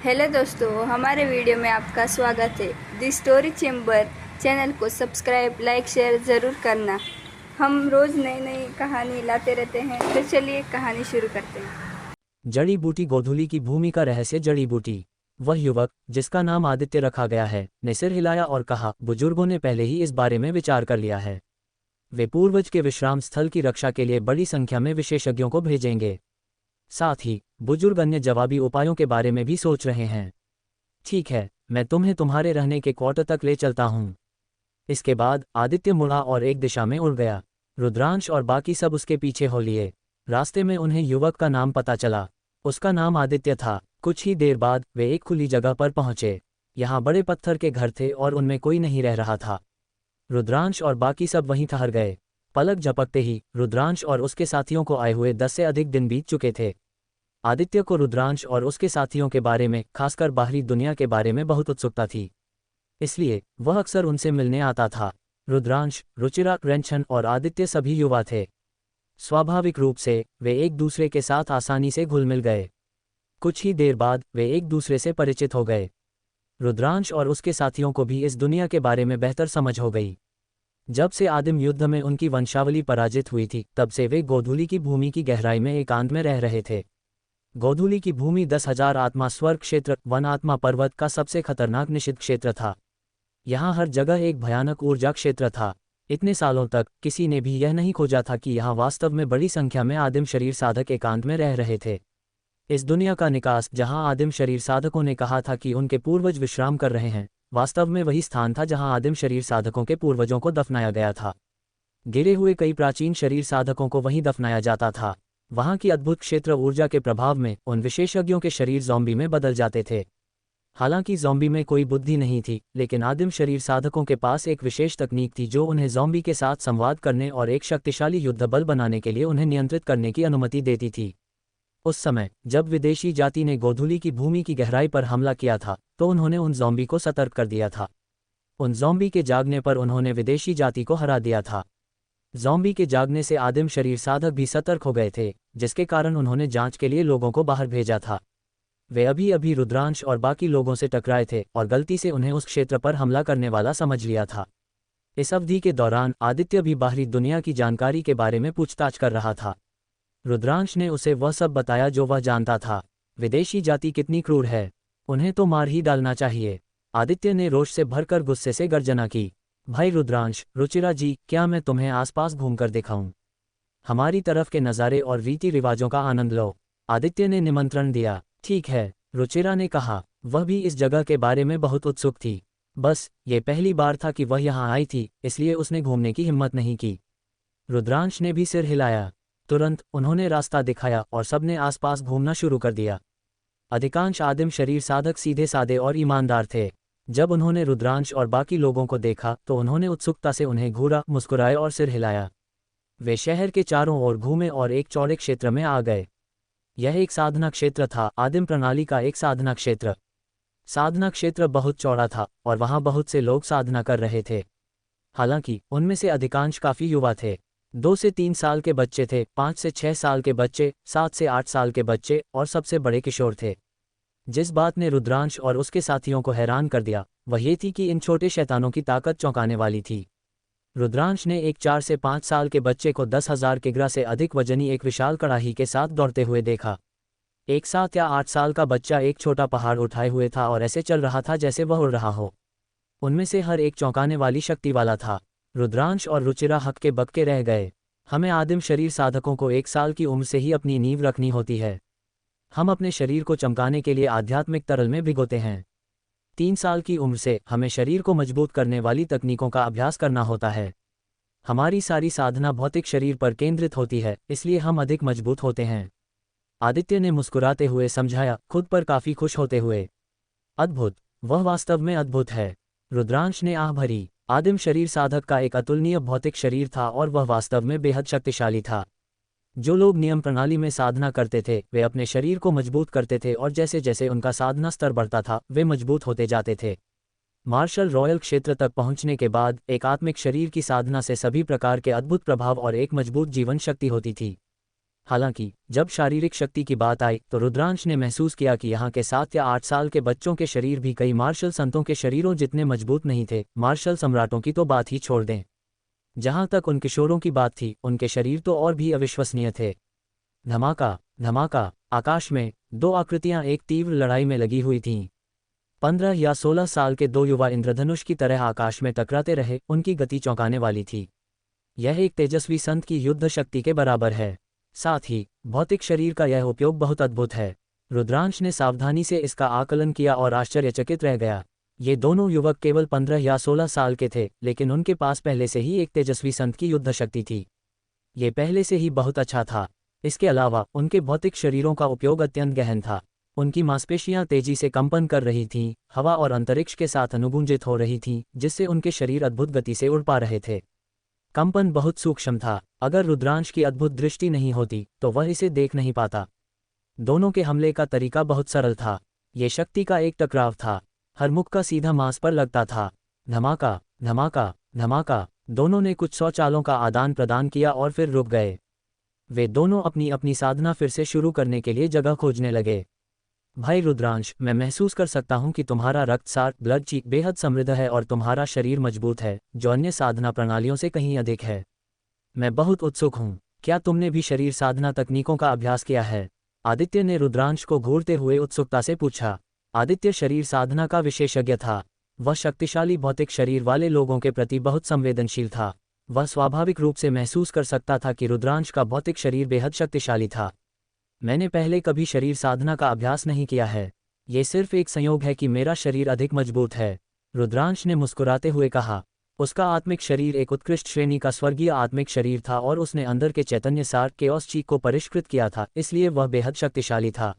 Hello दोस्तों, हमारे video में आपका स्वागत है। दी स्टोरी चैम्बर चैनल को सब्सक्राइब, लाइक, शेयर ज़रूर करना। हम रोज़ नई नई कहानी लाते रहते हैं, तो चलिए कहानी शुरू करते हैं। जड़ी बूटी गोधूली की भूमि का रहस्य। जड़ी बूटी। वह युवक, जिसका नाम आदित्य रखा गया है, ने सिर हिलाया और कहा, बुजुर्गों ने पहले ही इस बारे में विचार कर लिया है। वे पूर्वज के विश्राम स्थल की रक्षा के लिए बड़ी संख्या में विशेषज्ञों को भेजेंगे। साथ ही बुजुर्ग अन्य जवाबी उपायों के बारे में भी सोच रहे हैं। ठीक है, मैं तुम्हें तुम्हारे रहने के क्वार्टर तक ले चलता हूँ। इसके बाद आदित्य मुड़ा और एक दिशा में उड़ गया। रुद्रांश और बाकी सब उसके पीछे हो लिए। रास्ते में उन्हें युवक का नाम पता चला। उसका नाम आदित्य था। कुछ ही देर बाद वे एक खुली जगह पर पहुंचे। यहाँ बड़े पत्थर के घर थे और उनमें कोई नहीं रह रहा था। रुद्रांश और बाकी सब वहीं ठहर गए। पलक झपकते ही रुद्रांश और उसके साथियों को आए हुए 10 से अधिक दिन बीत चुके थे। आदित्य को रुद्रांश और उसके साथियों के बारे में, खासकर बाहरी दुनिया के बारे में बहुत उत्सुकता थी। इसलिए वह अक्सर उनसे मिलने आता था। रुद्रांश, रुचिरा, रेंछन और आदित्य सभी युवा थे। स्वाभाविक रूप से वे एक दूसरे के साथ आसानी से घुल मिल गए। कुछ ही देर बाद वे एक दूसरे से परिचित हो गए। रुद्रांश और उसके साथियों को भी इस दुनिया के बारे में बेहतर समझ हो गई। जब से आदिम युद्ध में उनकी वंशावली पराजित हुई थी, तब से वे गोधूली की भूमि की गहराई में एकांत में रह रहे थे। गोधूली की भूमि 10,000 आत्मा स्वर्ग क्षेत्र, वन आत्मा पर्वत का सबसे खतरनाक निषिद्ध क्षेत्र था। यहाँ हर जगह एक भयानक ऊर्जा क्षेत्र था। इतने सालों तक किसी ने भी यह नहीं खोजा था कि यहाँ वास्तव में बड़ी संख्या में आदिम शरीर साधक एकांत में रह रहे थे। इस दुनिया का निकास, जहाँ आदिम शरीर साधकों ने कहा था कि उनके पूर्वज विश्राम कर रहे हैं, वास्तव में वही स्थान था जहाँ आदिम शरीर साधकों के पूर्वजों को दफनाया गया था। गिरे हुए कई प्राचीन शरीर साधकों को वहीं दफनाया जाता था। वहाँ की अद्भुत क्षेत्र ऊर्जा के प्रभाव में उन विशेषज्ञों के शरीर ज़ॉम्बी में बदल जाते थे। हालांकि ज़ॉम्बी में कोई बुद्धि नहीं थी, लेकिन आदिम शरीर साधकों के पास एक विशेष तकनीक थी जो उन्हें ज़ॉम्बी के साथ संवाद करने और एक शक्तिशाली युद्ध बल बनाने के लिए उन्हें नियंत्रित करने की अनुमति देती थी। उस समय जब विदेशी जाति ने गोधूली की भूमि की गहराई पर हमला किया था, तो उन्होंने उन ज़ॉम्बी को सतर्क कर दिया था। उन ज़ॉम्बी के जागने पर उन्होंने विदेशी जाति को हरा दिया था। ज़ॉम्बी के जागने से आदिम शरीर साधक भी सतर्क हो गए थे, जिसके कारण उन्होंने जांच के लिए लोगों को बाहर भेजा था। वे अभी अभी रुद्रांश और बाकी लोगों से टकराए थे और गलती से उन्हें उस क्षेत्र पर हमला करने वाला समझ लिया था। इस अवधि के दौरान आदित्य भी बाहरी दुनिया की जानकारी के बारे में पूछताछ कर रहा था। रुद्रांश ने उसे वह सब बताया जो वह जानता था। विदेशी जाति कितनी क्रूर है, उन्हें तो मार ही डालना चाहिए। आदित्य ने रोष से भरकर गुस्से से गर्जना की। भाई रुद्रांश, रुचिरा जी, क्या मैं तुम्हें आसपास घूमकर दिखाऊं? हमारी तरफ के नज़ारे और रीति रिवाजों का आनंद लो। आदित्य ने निमंत्रण दिया। ठीक है, रुचिरा ने कहा। वह भी इस जगह के बारे में बहुत उत्सुक थी। बस ये पहली बार था कि वह यहाँ आई थी, इसलिए उसने घूमने की हिम्मत नहीं की। रुद्रांश ने भी सिर हिलाया। तुरंत उन्होंने रास्ता दिखाया और सबने आसपास घूमना शुरू कर दिया। अधिकांश आदिम शरीर साधक सीधे साधे और ईमानदार थे। जब उन्होंने रुद्रांश और बाकी लोगों को देखा तो उन्होंने उत्सुकता से उन्हें घूरा, मुस्कुराए और सिर हिलाया। वे शहर के चारों ओर घूमे और एक चौड़े क्षेत्र में आ गए। यह एक साधना क्षेत्र था, आदिम प्रणाली का एक साधना क्षेत्र। साधना क्षेत्र बहुत चौड़ा था और वहां बहुत से लोग साधना कर रहे थे। हालांकि उनमें से अधिकांश काफी युवा थे। 2 से 3 साल के बच्चे थे, 5 से 6 साल के बच्चे, 7 से 8 साल के बच्चे और सबसे बड़े किशोर थे। जिस बात ने रुद्रांश और उसके साथियों को हैरान कर दिया, वह ये थी कि इन छोटे शैतानों की ताकत चौंकाने वाली थी। रुद्रांश ने एक 4 से 5 साल के बच्चे को 10,000 किग्रा से अधिक वजनी एक विशाल कड़ाही के साथ दौड़ते हुए देखा। एक 7 या 8 साल का बच्चा एक छोटा पहाड़ उठाए हुए था और ऐसे चल रहा था जैसे वह उड़ रहा हो। उनमें से हर एक चौंकाने वाली शक्ति वाला था। रुद्रांश और रुचिरा हक्के बक्के रह गए। हमें आदिम शरीर साधकों को 1 साल की उम्र से ही अपनी नींव रखनी होती है। हम अपने शरीर को चमकाने के लिए आध्यात्मिक तरल में भिगोते हैं। 3 साल की उम्र से हमें शरीर को मजबूत करने वाली तकनीकों का अभ्यास करना होता है। हमारी सारी साधना भौतिक शरीर पर केंद्रित होती है, इसलिए हम अधिक मजबूत होते हैं। आदित्य ने मुस्कुराते हुए समझाया, खुद पर काफी खुश होते हुए। अद्भुत, वह वास्तव में अद्भुत है। रुद्रांश ने आह भरी। आदिम शरीर साधक का एक अतुलनीय भौतिक शरीर था और वह वास्तव में बेहद शक्तिशाली था। जो लोग नियम प्रणाली में साधना करते थे, वे अपने शरीर को मजबूत करते थे और जैसे जैसे उनका साधना स्तर बढ़ता था, वे मजबूत होते जाते थे। मार्शल रॉयल क्षेत्र तक पहुंचने के बाद एक आत्मिक शरीर की साधना से सभी प्रकार के अद्भुत प्रभाव और एक मजबूत जीवन शक्ति होती थी। हालांकि जब शारीरिक शक्ति की बात आई तो रुद्रांश ने महसूस किया कि यहाँ के 7 या 8 साल के बच्चों के शरीर भी कई मार्शल संतों के शरीरों जितने मजबूत नहीं थे। मार्शल सम्राटों की तो बात ही छोड़ दें, जहाँ तक उन किशोरों की बात थी उनके शरीर तो और भी अविश्वसनीय थे। धमाका धमाका, आकाश में 2 आकृतियां एक तीव्र लड़ाई में लगी हुई थीं। 15 या 16 साल के 2 युवा इंद्रधनुष की तरह आकाश में टकराते रहे। उनकी गति चौंकाने वाली थी। यह एक तेजस्वी संत की युद्ध शक्ति के बराबर है। साथ ही भौतिक शरीर का यह उपयोग बहुत अद्भुत है। रुद्रांश ने सावधानी से इसका आकलन किया और आश्चर्यचकित रह गया। ये दोनों युवक केवल 15 या 16 साल के थे, लेकिन उनके पास पहले से ही एक तेजस्वी संत की युद्ध शक्ति थी। ये पहले से ही बहुत अच्छा था। इसके अलावा उनके भौतिक शरीरों का उपयोग अत्यंत गहन था। उनकी मांसपेशियां तेजी से कंपन कर रही थीं, हवा और अंतरिक्ष के साथ अनुगूंजित हो रही थीं, जिससे उनके शरीर अद्भुत गति से उड़ पा रहे थे। कंपन बहुत सूक्ष्म था। अगर रुद्रांश की अद्भुत दृष्टि नहीं होती तो वह इसे देख नहीं पाता। दोनों के हमले का तरीका बहुत सरल था। ये शक्ति का एक टकराव था। हर मुख का सीधा मांस पर लगता था। धमाका धमाका धमाका, दोनों ने कुछ 100 चालों का आदान प्रदान किया और फिर रुक गए। वे दोनों अपनी अपनी साधना फिर से शुरू करने के लिए जगह खोजने लगे। भाई रुद्रांश, मैं महसूस कर सकता हूं कि तुम्हारा रक्तसार ब्लड ची बेहद समृद्ध है और तुम्हारा शरीर मजबूत है, जो अन्य साधना प्रणालियों से कहीं अधिक है। मैं बहुत उत्सुक हूं। क्या तुमने भी शरीर साधना तकनीकों का अभ्यास किया है? आदित्य ने रुद्रांश को घूरते हुए उत्सुकता से पूछा। आदित्य शरीर साधना का विशेषज्ञ था। वह शक्तिशाली भौतिक शरीर वाले लोगों के प्रति बहुत संवेदनशील था। वह स्वाभाविक रूप से महसूस कर सकता था कि रुद्रांश का भौतिक शरीर बेहद शक्तिशाली था। मैंने पहले कभी शरीर साधना का अभ्यास नहीं किया है। ये सिर्फ एक संयोग है कि मेरा शरीर अधिक मजबूत है, रुद्रांश ने मुस्कुराते हुए कहा। उसका आत्मिक शरीर एक उत्कृष्ट श्रेणी का स्वर्गीय आत्मिक शरीर था और उसने अंदर के चैतन्य सार केओस ची को परिष्कृत किया था, इसलिए वह बेहद शक्तिशाली था।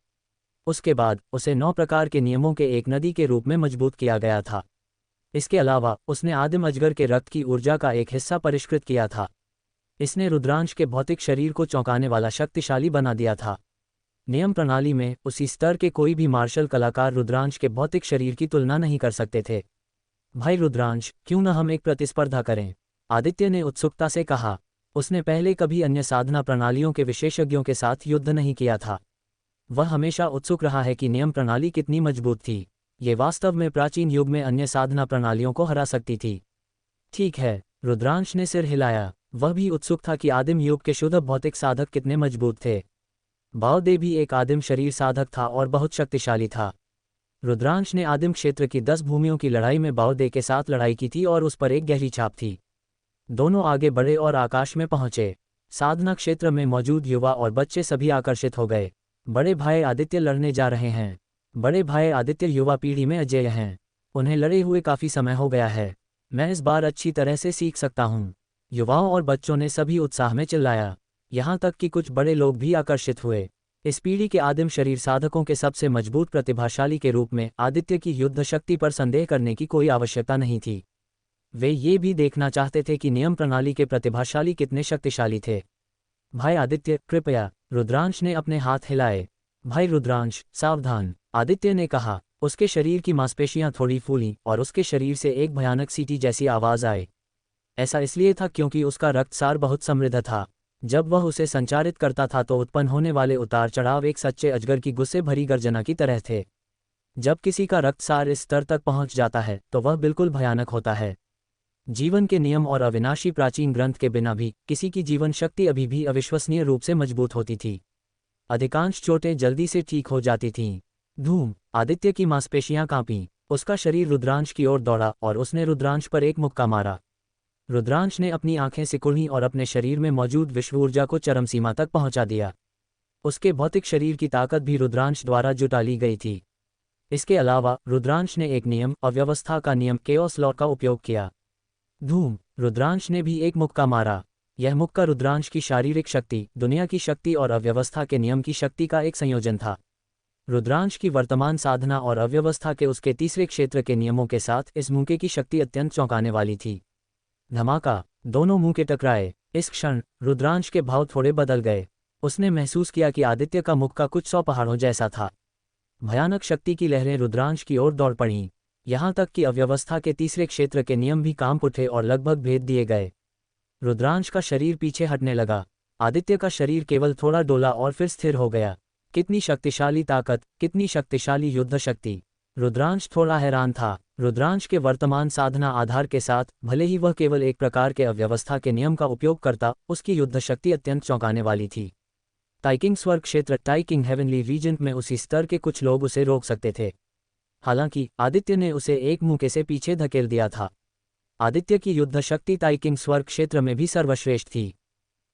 उसके बाद उसे 9 प्रकार के नियमों के एक नदी के रूप में मजबूत किया गया था। इसके अलावा उसने आदिम अजगर के रक्त की ऊर्जा का एक हिस्सा परिष्कृत किया था। इसने रुद्रांश के भौतिक शरीर को चौंकाने वाला शक्तिशाली बना दिया था। नियम प्रणाली में उसी स्तर के कोई भी मार्शल कलाकार रुद्रांश के भौतिक शरीर की तुलना नहीं कर सकते थे। भाई रुद्रांश, क्यों न हम एक प्रतिस्पर्धा करें? आदित्य ने उत्सुकता से कहा। उसने पहले कभी अन्य साधना प्रणालियों के विशेषज्ञों के साथ युद्ध नहीं किया था। वह हमेशा उत्सुक रहा है कि नियम प्रणाली कितनी मजबूत थी। ये वास्तव में प्राचीन युग में अन्य साधना प्रणालियों को हरा सकती थी। ठीक है, रुद्रांश ने सिर हिलाया। वह भी उत्सुक था कि आदिम युग के शुद्ध भौतिक साधक कितने मजबूत थे। बाओदे भी एक आदिम शरीर साधक था और बहुत शक्तिशाली था। रुद्रांश ने आदिम क्षेत्र की 10 भूमियों की लड़ाई में बाओदे के साथ लड़ाई की थी और उस पर एक गहरी छाप थी। दोनों आगे बढ़े और आकाश में पहुंचे। साधना क्षेत्र में मौजूद युवा और बच्चे सभी आकर्षित हो गए। बड़े भाई आदित्य लड़ने जा रहे हैं। बड़े भाई आदित्य युवा पीढ़ी में अजेय हैं। उन्हें लड़े हुए काफ़ी समय हो गया है। मैं इस बार अच्छी तरह से सीख सकता हूँ। युवाओं और बच्चों ने सभी उत्साह में चिल्लाया। यहाँ तक कि कुछ बड़े लोग भी आकर्षित हुए। इस पीढ़ी के आदिम शरीर साधकों के सबसे मजबूत प्रतिभाशाली के रूप में आदित्य की युद्ध शक्ति पर संदेह करने की कोई आवश्यकता नहीं थी। वे ये भी देखना चाहते थे कि नियम प्रणाली के प्रतिभाशाली कितने शक्तिशाली थे। भाई आदित्य, कृपया, रुद्रांश ने अपने हाथ हिलाए। भाई रुद्रांश, सावधान, आदित्य ने कहा। उसके शरीर की मांसपेशियां थोड़ी फूलीं और उसके शरीर से एक भयानक सीटी जैसी आवाज आई। ऐसा इसलिए था क्योंकि उसका रक्तसार बहुत समृद्ध था। जब वह उसे संचारित करता था तो उत्पन्न होने वाले उतार चढ़ाव एक सच्चे अजगर की गुस्से भरी गर्जना की तरह थे। जब किसी का रक्तसार इस स्तर तक पहुंच जाता है तो वह बिल्कुल भयानक होता है। जीवन के नियम और अविनाशी प्राचीन ग्रंथ के बिना भी किसी की जीवन शक्ति अभी भी अविश्वसनीय रूप से मजबूत होती थी। अधिकांश चोटें जल्दी से ठीक हो जाती थीं। धूम, आदित्य की मांसपेशियां कांपीं। उसका शरीर रुद्रांश की ओर दौड़ा और उसने रुद्रांश पर एक मुक्का मारा। रुद्रांश ने अपनी आंखें सिकुड़ीं और अपने शरीर में मौजूद विश्व ऊर्जा को चरम सीमा तक पहुंचा दिया। उसके भौतिक शरीर की ताकत भी रुद्रांश द्वारा जुटा ली गई थी। इसके अलावा रुद्रांश ने एक नियम, अव्यवस्था का नियम केओस लॉ का उपयोग किया। धूम, रुद्रांश ने भी एक मुक्का मारा। यह मुक्का रुद्रांश की शारीरिक शक्ति, दुनिया की शक्ति और अव्यवस्था के नियम की शक्ति का एक संयोजन था। रुद्रांश की वर्तमान साधना और अव्यवस्था के उसके तीसरे क्षेत्र के नियमों के साथ इस मुक्के की शक्ति अत्यंत चौंकाने वाली थी। धमाका, दोनों मुंह के टकराए। इस क्षण रुद्रांश के भाव थोड़े बदल गए। उसने महसूस किया कि आदित्य का मुक्का कुछ 100 पहाड़ों जैसा था। भयानक शक्ति की लहरें रुद्रांश की ओर दौड़ पड़ीं। यहाँ तक कि अव्यवस्था के तीसरे क्षेत्र के नियम भी कांप उठे और लगभग भेद दिए गए। रुद्रांश का शरीर पीछे हटने लगा। आदित्य का शरीर केवल थोड़ा डोला और फिर स्थिर हो गया। कितनी शक्तिशाली ताकत, कितनी शक्तिशाली युद्ध शक्ति! रुद्रांश थोड़ा हैरान था। रुद्रांश के वर्तमान साधना आधार के साथ, भले ही वह केवल एक प्रकार के अव्यवस्था के नियम का उपयोग करता, उसकी युद्ध शक्ति अत्यंत चौंकाने वाली थी। टाइकिंग स्वर्ग क्षेत्र, टाइकिंग हेवनली रीजन में उसी स्तर के कुछ लोग उसे रोक सकते थे। हालांकि आदित्य ने उसे एक मुक्के से पीछे धकेल दिया था। आदित्य की युद्ध शक्ति टाइकिंग स्वर्ग क्षेत्र में भी सर्वश्रेष्ठ थी।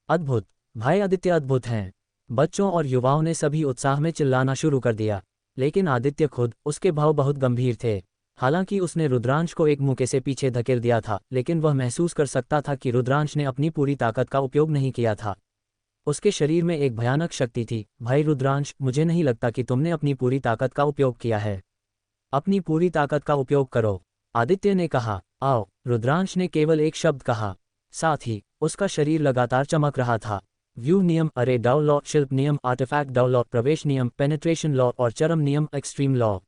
अद्भुत! भाई आदित्य अद्भुत हैं! बच्चों और युवाओं ने सभी उत्साह में चिल्लाना शुरू कर दिया। लेकिन आदित्य खुद, उसके भाव बहुत गंभीर थे। हालांकि उसने रुद्रांश को एक मुक्के से पीछे धकेल दिया था, लेकिन वह महसूस कर सकता था कि रुद्रांश ने अपनी पूरी ताकत का उपयोग नहीं किया था। उसके शरीर में एक भयानक शक्ति थी। भाई रुद्रांश, मुझे नहीं लगता कि तुमने अपनी पूरी ताकत का उपयोग किया है। अपनी पूरी ताकत का उपयोग करो, आदित्य ने कहा। आओ! रुद्रांश ने केवल एक शब्द कहा। साथ ही उसका शरीर लगातार चमक रहा था। व्यू नियम, अरे डाउ लॉ, शिल्प नियम, आर्टिफैक्ट डाउ लॉ, प्रवेश नियम, पेनिट्रेशन लॉ और चरम नियम, एक्सट्रीम लॉ।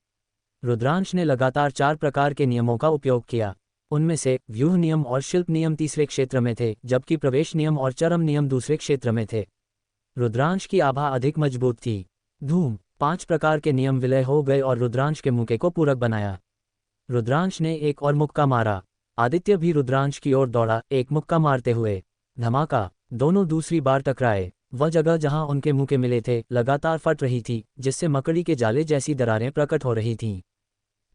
रुद्रांश ने लगातार 4 प्रकार के नियमों का उपयोग किया। उनमें से व्यूह नियम और शिल्प नियम तीसरे क्षेत्र में थे, जबकि प्रवेश नियम और चरम नियम दूसरे क्षेत्र में थे। रुद्रांश की आभा अधिक मजबूत थी। धूम! 5 प्रकार के नियम विलय हो गए और रुद्रांश के मुक्के को पूरक बनाया। रुद्रांश ने एक और मुक्का मारा। आदित्य भी रुद्रांश की ओर दौड़ा, एक मुक्का मारते हुए। धमाका! दोनों दूसरी बार टकराए। वह जगह जहां उनके मुक्के मिले थे लगातार फट रही थी, जिससे मकड़ी के जाले जैसी दरारें प्रकट हो रही थीं।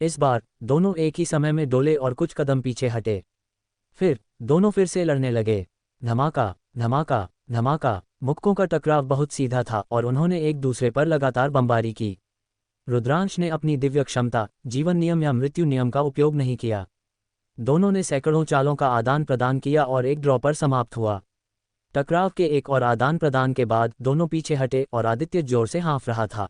इस बार दोनों एक ही समय में डोले और कुछ कदम पीछे हटे। फिर दोनों फिर से लड़ने लगे। धमाका! धमाका! धमाका! मुक्कों का टकराव बहुत सीधा था और उन्होंने एक दूसरे पर लगातार बमबारी की। रुद्रांश ने अपनी दिव्य क्षमता, जीवन नियम या मृत्यु नियम का उपयोग नहीं किया। दोनों ने सैकड़ों चालों का आदान प्रदान किया और एक ड्रॉ पर समाप्त हुआ। टकराव के एक और आदान प्रदान के बाद दोनों पीछे हटे और आदित्य जोर से हाँफ रहा था।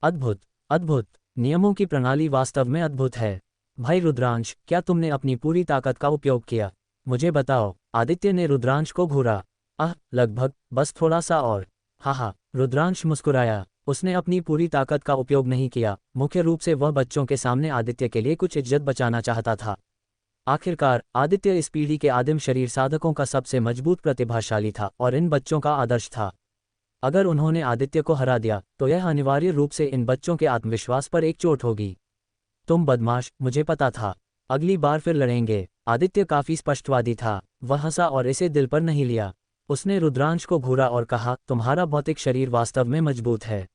अद्भुत! अद्भुत! नियमों की प्रणाली वास्तव में अद्भुत है। भाई रुद्रांश, क्या तुमने अपनी पूरी ताकत का उपयोग किया? मुझे बताओ, आदित्य ने रुद्रांश को घूरा। लगभग, बस थोड़ा सा और। हा, रुद्रांश मुस्कुराया। उसने अपनी पूरी ताकत का उपयोग नहीं किया। मुख्य रूप से वह बच्चों के सामने आदित्य के लिए कुछ इज्जत बचाना चाहता था। आखिरकार आदित्य इस पीढ़ी के आदिम शरीर साधकों का सबसे मजबूत प्रतिभाशाली था और इन बच्चों का आदर्श था। अगर उन्होंने आदित्य को हरा दिया तो यह अनिवार्य रूप से इन बच्चों के आत्मविश्वास पर एक चोट होगी। तुम बदमाश, मुझे पता था। अगली बार फिर लड़ेंगे। आदित्य काफी स्पष्टवादी था। वह हंसा और इसे दिल पर नहीं लिया। उसने रुद्रांश को घूरा और कहा, तुम्हारा भौतिक शरीर वास्तव में मजबूत है।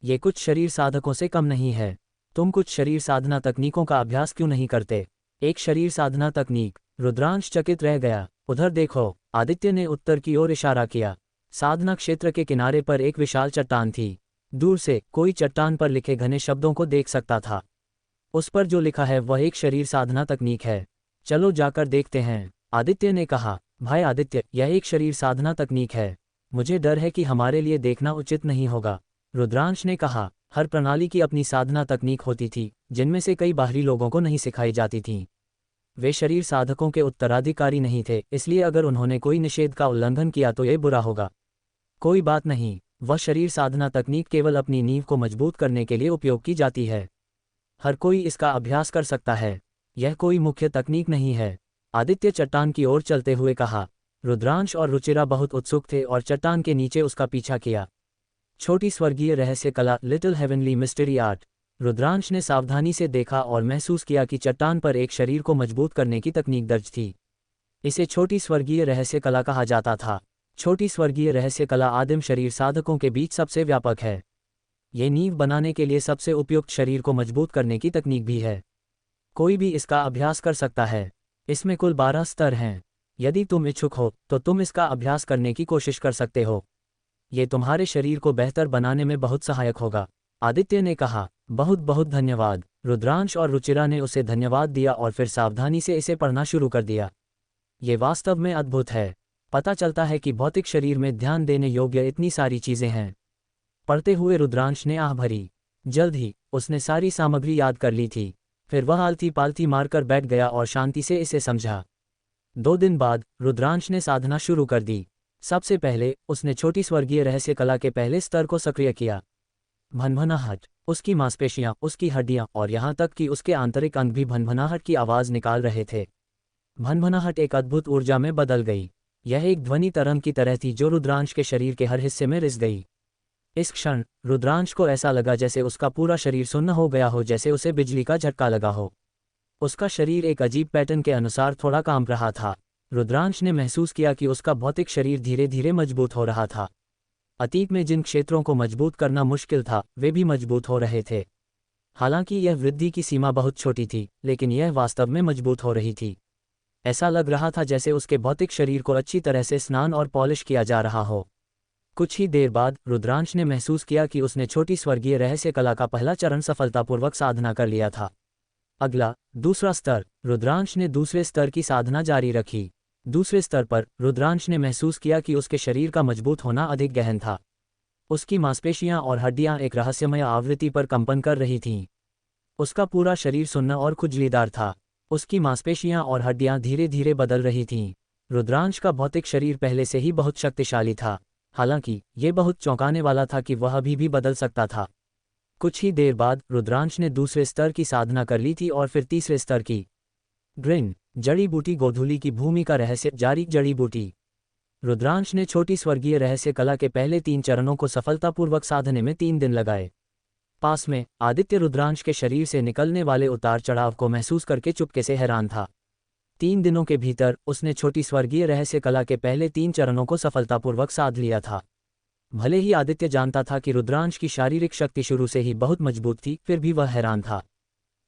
ये कुछ शरीर साधकों से कम नहीं है। तुम कुछ शरीर साधना तकनीकों का अभ्यास क्यों नहीं करते? एक शरीर साधना तकनीक? रुद्रांश चकित रह गया। उधर देखो, आदित्य ने उत्तर की ओर इशारा किया। साधना क्षेत्र के किनारे पर एक विशाल चट्टान थी। दूर से कोई चट्टान पर लिखे घने शब्दों को देख सकता था। उस पर जो लिखा है वह एक शरीर साधना तकनीक है। चलो जाकर देखते हैं, आदित्य ने कहा। भाई आदित्य, यह एक शरीर साधना तकनीक है। मुझे डर है कि हमारे लिए देखना उचित नहीं होगा, रुद्रांश ने कहा। हर प्रणाली की अपनी साधना तकनीक होती थी, जिनमें से कई बाहरी लोगों को नहीं सिखाई जाती थीं। वे शरीर साधकों के उत्तराधिकारी नहीं थे, इसलिए अगर उन्होंने कोई निषेध का उल्लंघन किया तो यह बुरा होगा। कोई बात नहीं, वह शरीर साधना तकनीक केवल अपनी नींव को मजबूत करने के लिए उपयोग की जाती है। हर कोई इसका अभ्यास कर सकता है। यह कोई मुख्य तकनीक नहीं है, आदित्य चट्टान की ओर चलते हुए कहा। रुद्रांश और रुचिरा बहुत उत्सुक थे और चट्टान के नीचे उसका पीछा किया। छोटी स्वर्गीय रहस्य कला, little heavenly mystery art. Rudransh ने सावधानी से देखा और महसूस किया कि चट्टान पर एक शरीर को मजबूत करने की तकनीक दर्ज थी। इसे छोटी स्वर्गीय रहस्य कला कहा जाता था। छोटी स्वर्गीय रहस्य कला आदिम शरीर साधकों के बीच सबसे व्यापक है। ये नींव बनाने के लिए सबसे उपयुक्त शरीर को मजबूत करने की तकनीक भी है। कोई भी इसका अभ्यास कर सकता है। इसमें कुल 12 स्तर हैं। यदि तुम इच्छुक हो तो तुम इसका अभ्यास करने की कोशिश कर सकते हो। ये तुम्हारे शरीर को बेहतर बनाने में बहुत सहायक होगा, आदित्य ने कहा। बहुत बहुत धन्यवाद। रुद्रांश और रुचिरा ने उसे धन्यवाद दिया और फिर सावधानी से इसे पढ़ना शुरू कर दिया। ये वास्तव में अद्भुत है। पता चलता है कि भौतिक शरीर में ध्यान देने योग्य इतनी सारी चीजें हैं। पढ़ते हुए रुद्रांश ने आह भरी। जल्द ही उसने सारी सामग्री याद कर ली थी। फिर वह आलती पालती मारकर बैठ गया और शांति से इसे समझा। 2 दिन बाद रुद्रांश ने साधना शुरू कर दी। सबसे पहले उसने छोटी स्वर्गीय रहस्य कला के पहले स्तर को सक्रिय किया। भनभनाहट, उसकी मांसपेशियां, उसकी हड्डियां और यहां तक कि उसके आंतरिक अंग भी भनभनाहट की आवाज निकाल रहे थे। भनभनाहट एक अद्भुत ऊर्जा में बदल गई। यह एक ध्वनि तरंग की तरह थी जो रुद्रांश के शरीर के हर हिस्से में रिस गई। इस क्षण रुद्रांश को ऐसा लगा जैसे उसका पूरा शरीर सुन्न हो गया हो, जैसे उसे बिजली का झटका लगा हो। उसका शरीर एक अजीब पैटर्न के अनुसार थोड़ा कांप रहा था। रुद्रांश ने महसूस किया कि उसका भौतिक शरीर धीरे धीरे मजबूत हो रहा था। अतीत में जिन क्षेत्रों को मजबूत करना मुश्किल था वे भी मजबूत हो रहे थे। हालांकि यह वृद्धि की सीमा बहुत छोटी थी, लेकिन यह वास्तव में मजबूत हो रही थी। ऐसा लग रहा था जैसे उसके भौतिक शरीर को अच्छी तरह से स्नान और पॉलिश किया जा रहा हो। कुछ ही देर बाद रुद्रांश ने महसूस किया कि उसने छोटी स्वर्गीय रहस्य कला का पहला चरण सफलतापूर्वक साधना कर लिया था। अगला, दूसरा स्तर। रुद्रांश ने दूसरे स्तर की साधना जारी रखी। दूसरे स्तर पर रुद्रांश ने महसूस किया कि उसके शरीर का मजबूत होना अधिक गहन था। उसकी मांसपेशियां और हड्डियां एक रहस्यमय आवृत्ति पर कंपन कर रही थीं। उसका पूरा शरीर सुन्न और खुजलीदार था। उसकी मांसपेशियां और हड्डियां धीरे धीरे बदल रही थीं। रुद्रांश का भौतिक शरीर पहले से ही बहुत शक्तिशाली था। हालांकि ये बहुत चौंकाने वाला था कि वह अभी भी बदल सकता था। कुछ ही देर बाद रुद्रांश ने दूसरे स्तर की साधना कर ली थी और फिर तीसरे स्तर की। ग्रिन, जड़ी बूटी गोधूली की भूमि का रहस्य जारी। जड़ी बूटी। रुद्रांश ने छोटी स्वर्गीय रहस्य कला के पहले 3 चरणों को सफलतापूर्वक साधने में 3 दिन लगाए। पास में आदित्य रुद्रांश के शरीर से निकलने वाले उतार चढ़ाव को महसूस करके चुपके से हैरान था। 3 दिनों के भीतर उसने छोटी स्वर्गीय रहस्य कला के पहले 3 चरणों को सफलतापूर्वक साध लिया था। भले ही आदित्य जानता था कि रुद्रांश की शारीरिक शक्ति शुरू से ही बहुत मजबूत थी, फिर भी वह हैरान था।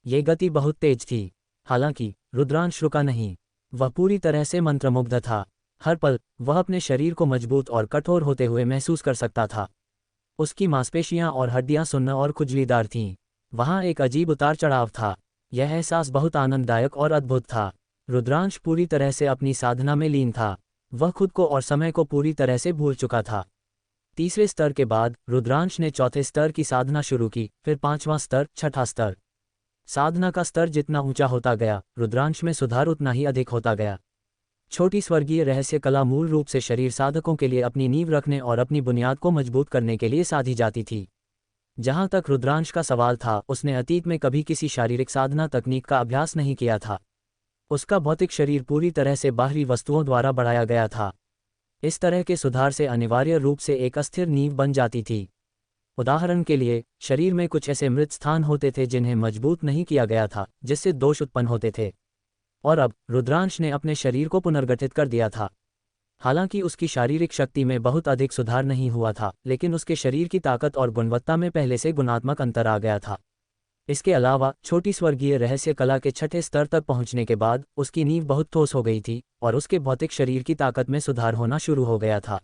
ये गति बहुत तेज थी। हालांकि रुद्रांश रुका नहीं। वह पूरी तरह से मंत्रमुग्ध था। हर पल वह अपने शरीर को मजबूत और कठोर होते हुए महसूस कर सकता था। उसकी मांसपेशियां और हड्डियां सुन्न और खुजलीदार थीं। वहां एक अजीब उतार चढ़ाव था। यह एहसास बहुत आनंददायक और अद्भुत था। रुद्रांश पूरी तरह से अपनी साधना में लीन था। वह खुद को और समय को पूरी तरह से भूल चुका था। तीसरे स्तर के बाद रुद्रांश ने चौथे स्तर की साधना शुरू की, फिर 5वां स्तर, छठा स्तर। साधना का स्तर जितना ऊंचा होता गया, रुद्रांश में सुधार उतना ही अधिक होता गया। छोटी स्वर्गीय रहस्य कला मूल रूप से शरीर साधकों के लिए अपनी नींव रखने और अपनी बुनियाद को मजबूत करने के लिए साधी जाती थी। जहां तक रुद्रांश का सवाल था, उसने अतीत में कभी किसी शारीरिक साधना तकनीक का अभ्यास नहीं किया था। उसका भौतिक शरीर पूरी तरह से बाहरी वस्तुओं द्वारा बढ़ाया गया था। इस तरह के सुधार से अनिवार्य रूप से एक अस्थिर नींव बन जाती थी। उदाहरण के लिए, शरीर में कुछ ऐसे मृत स्थान होते थे जिन्हें मजबूत नहीं किया गया था, जिससे दोष उत्पन्न होते थे। और अब रुद्रांश ने अपने शरीर को पुनर्गठित कर दिया था। हालांकि उसकी शारीरिक शक्ति में बहुत अधिक सुधार नहीं हुआ था, लेकिन उसके शरीर की ताकत और गुणवत्ता में पहले से गुणात्मक अंतर आ गया था। इसके अलावा छोटी स्वर्गीय रहस्य कला के छठे स्तर तक पहुंचने के बाद उसकी नींव बहुत ठोस हो गई थी और उसके भौतिक शरीर की ताकत में सुधार होना शुरू हो गया था।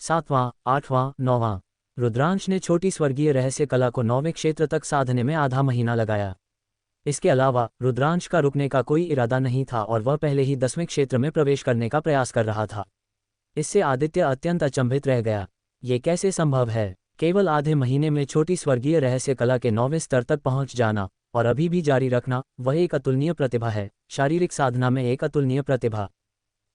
7वां, 8वां, 9वां। रुद्रांश ने छोटी स्वर्गीय रहस्य कला को 9वें क्षेत्र तक साधने में आधा महीना लगाया। इसके अलावा रुद्रांश का रुकने का कोई इरादा नहीं था और वह पहले ही 10वें क्षेत्र में प्रवेश करने का प्रयास कर रहा था। इससे आदित्य अत्यंत अचंभित रह गया। ये कैसे संभव है? केवल आधे महीने में छोटी स्वर्गीय रहस्य कला के 9वें स्तर तक पहुंच जाना और अभी भी जारी रखना, वह एक अतुलनीय प्रतिभा है। शारीरिक साधना में एक अतुलनीय प्रतिभा।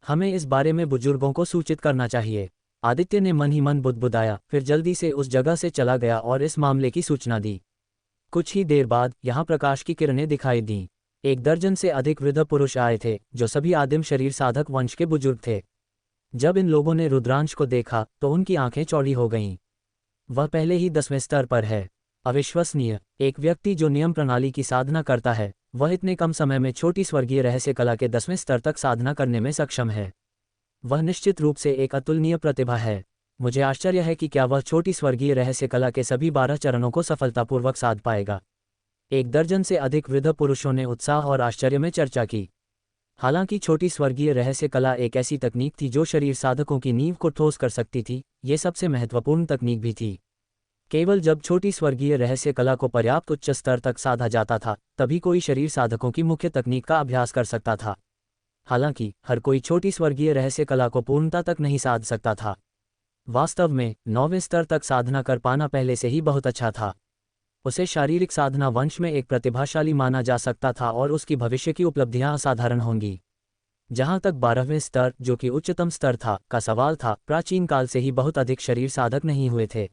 हमें इस बारे में बुजुर्गों को सूचित करना चाहिए। आदित्य ने मन ही मन बुदबुदाया, फिर जल्दी से उस जगह से चला गया और इस मामले की सूचना दी। कुछ ही देर बाद यहाँ प्रकाश की किरणें दिखाई दीं। 1 दर्जन से अधिक वृद्ध पुरुष आए थे, जो सभी आदिम शरीर साधक वंश के बुजुर्ग थे। जब इन लोगों ने रुद्रांश को देखा तो उनकी आंखें चौड़ी हो गईं। वह पहले ही 10वें स्तर पर है। अविश्वसनीय। एक व्यक्ति जो नियम प्रणाली की साधना करता है, वह इतने कम समय में छोटी स्वर्गीय रहस्य कला के 10वें स्तर तक साधना करने में सक्षम है। वह निश्चित रूप से एक अतुलनीय प्रतिभा है। मुझे आश्चर्य है कि क्या वह छोटी स्वर्गीय रहस्य कला के सभी 12 चरणों को सफलतापूर्वक साध पाएगा। 1 दर्जन से अधिक वृद्ध पुरुषों ने उत्साह और आश्चर्य में चर्चा की। हालांकि छोटी स्वर्गीय रहस्य कला एक ऐसी तकनीक थी जो शरीर साधकों की नींव को ठोस कर सकती थी, ये सबसे महत्वपूर्ण तकनीक भी थी। केवल जब छोटी स्वर्गीय रहस्य कला को पर्याप्त उच्च स्तर तक साधा जाता था, तभी कोई शरीर साधकों की मुख्य तकनीक का अभ्यास कर सकता था। हालांकि हर कोई छोटी स्वर्गीय रहस्य कला को पूर्णता तक नहीं साध सकता था। वास्तव में 9वें स्तर तक साधना कर पाना पहले से ही बहुत अच्छा था। उसे शारीरिक साधना वंश में एक प्रतिभाशाली माना जा सकता था और उसकी भविष्य की उपलब्धियां असाधारण होंगी। जहां तक 12वें स्तर, जो कि उच्चतम स्तर था, का सवाल था, प्राचीन काल से ही बहुत अधिक शरीर साधक नहीं हुए थे।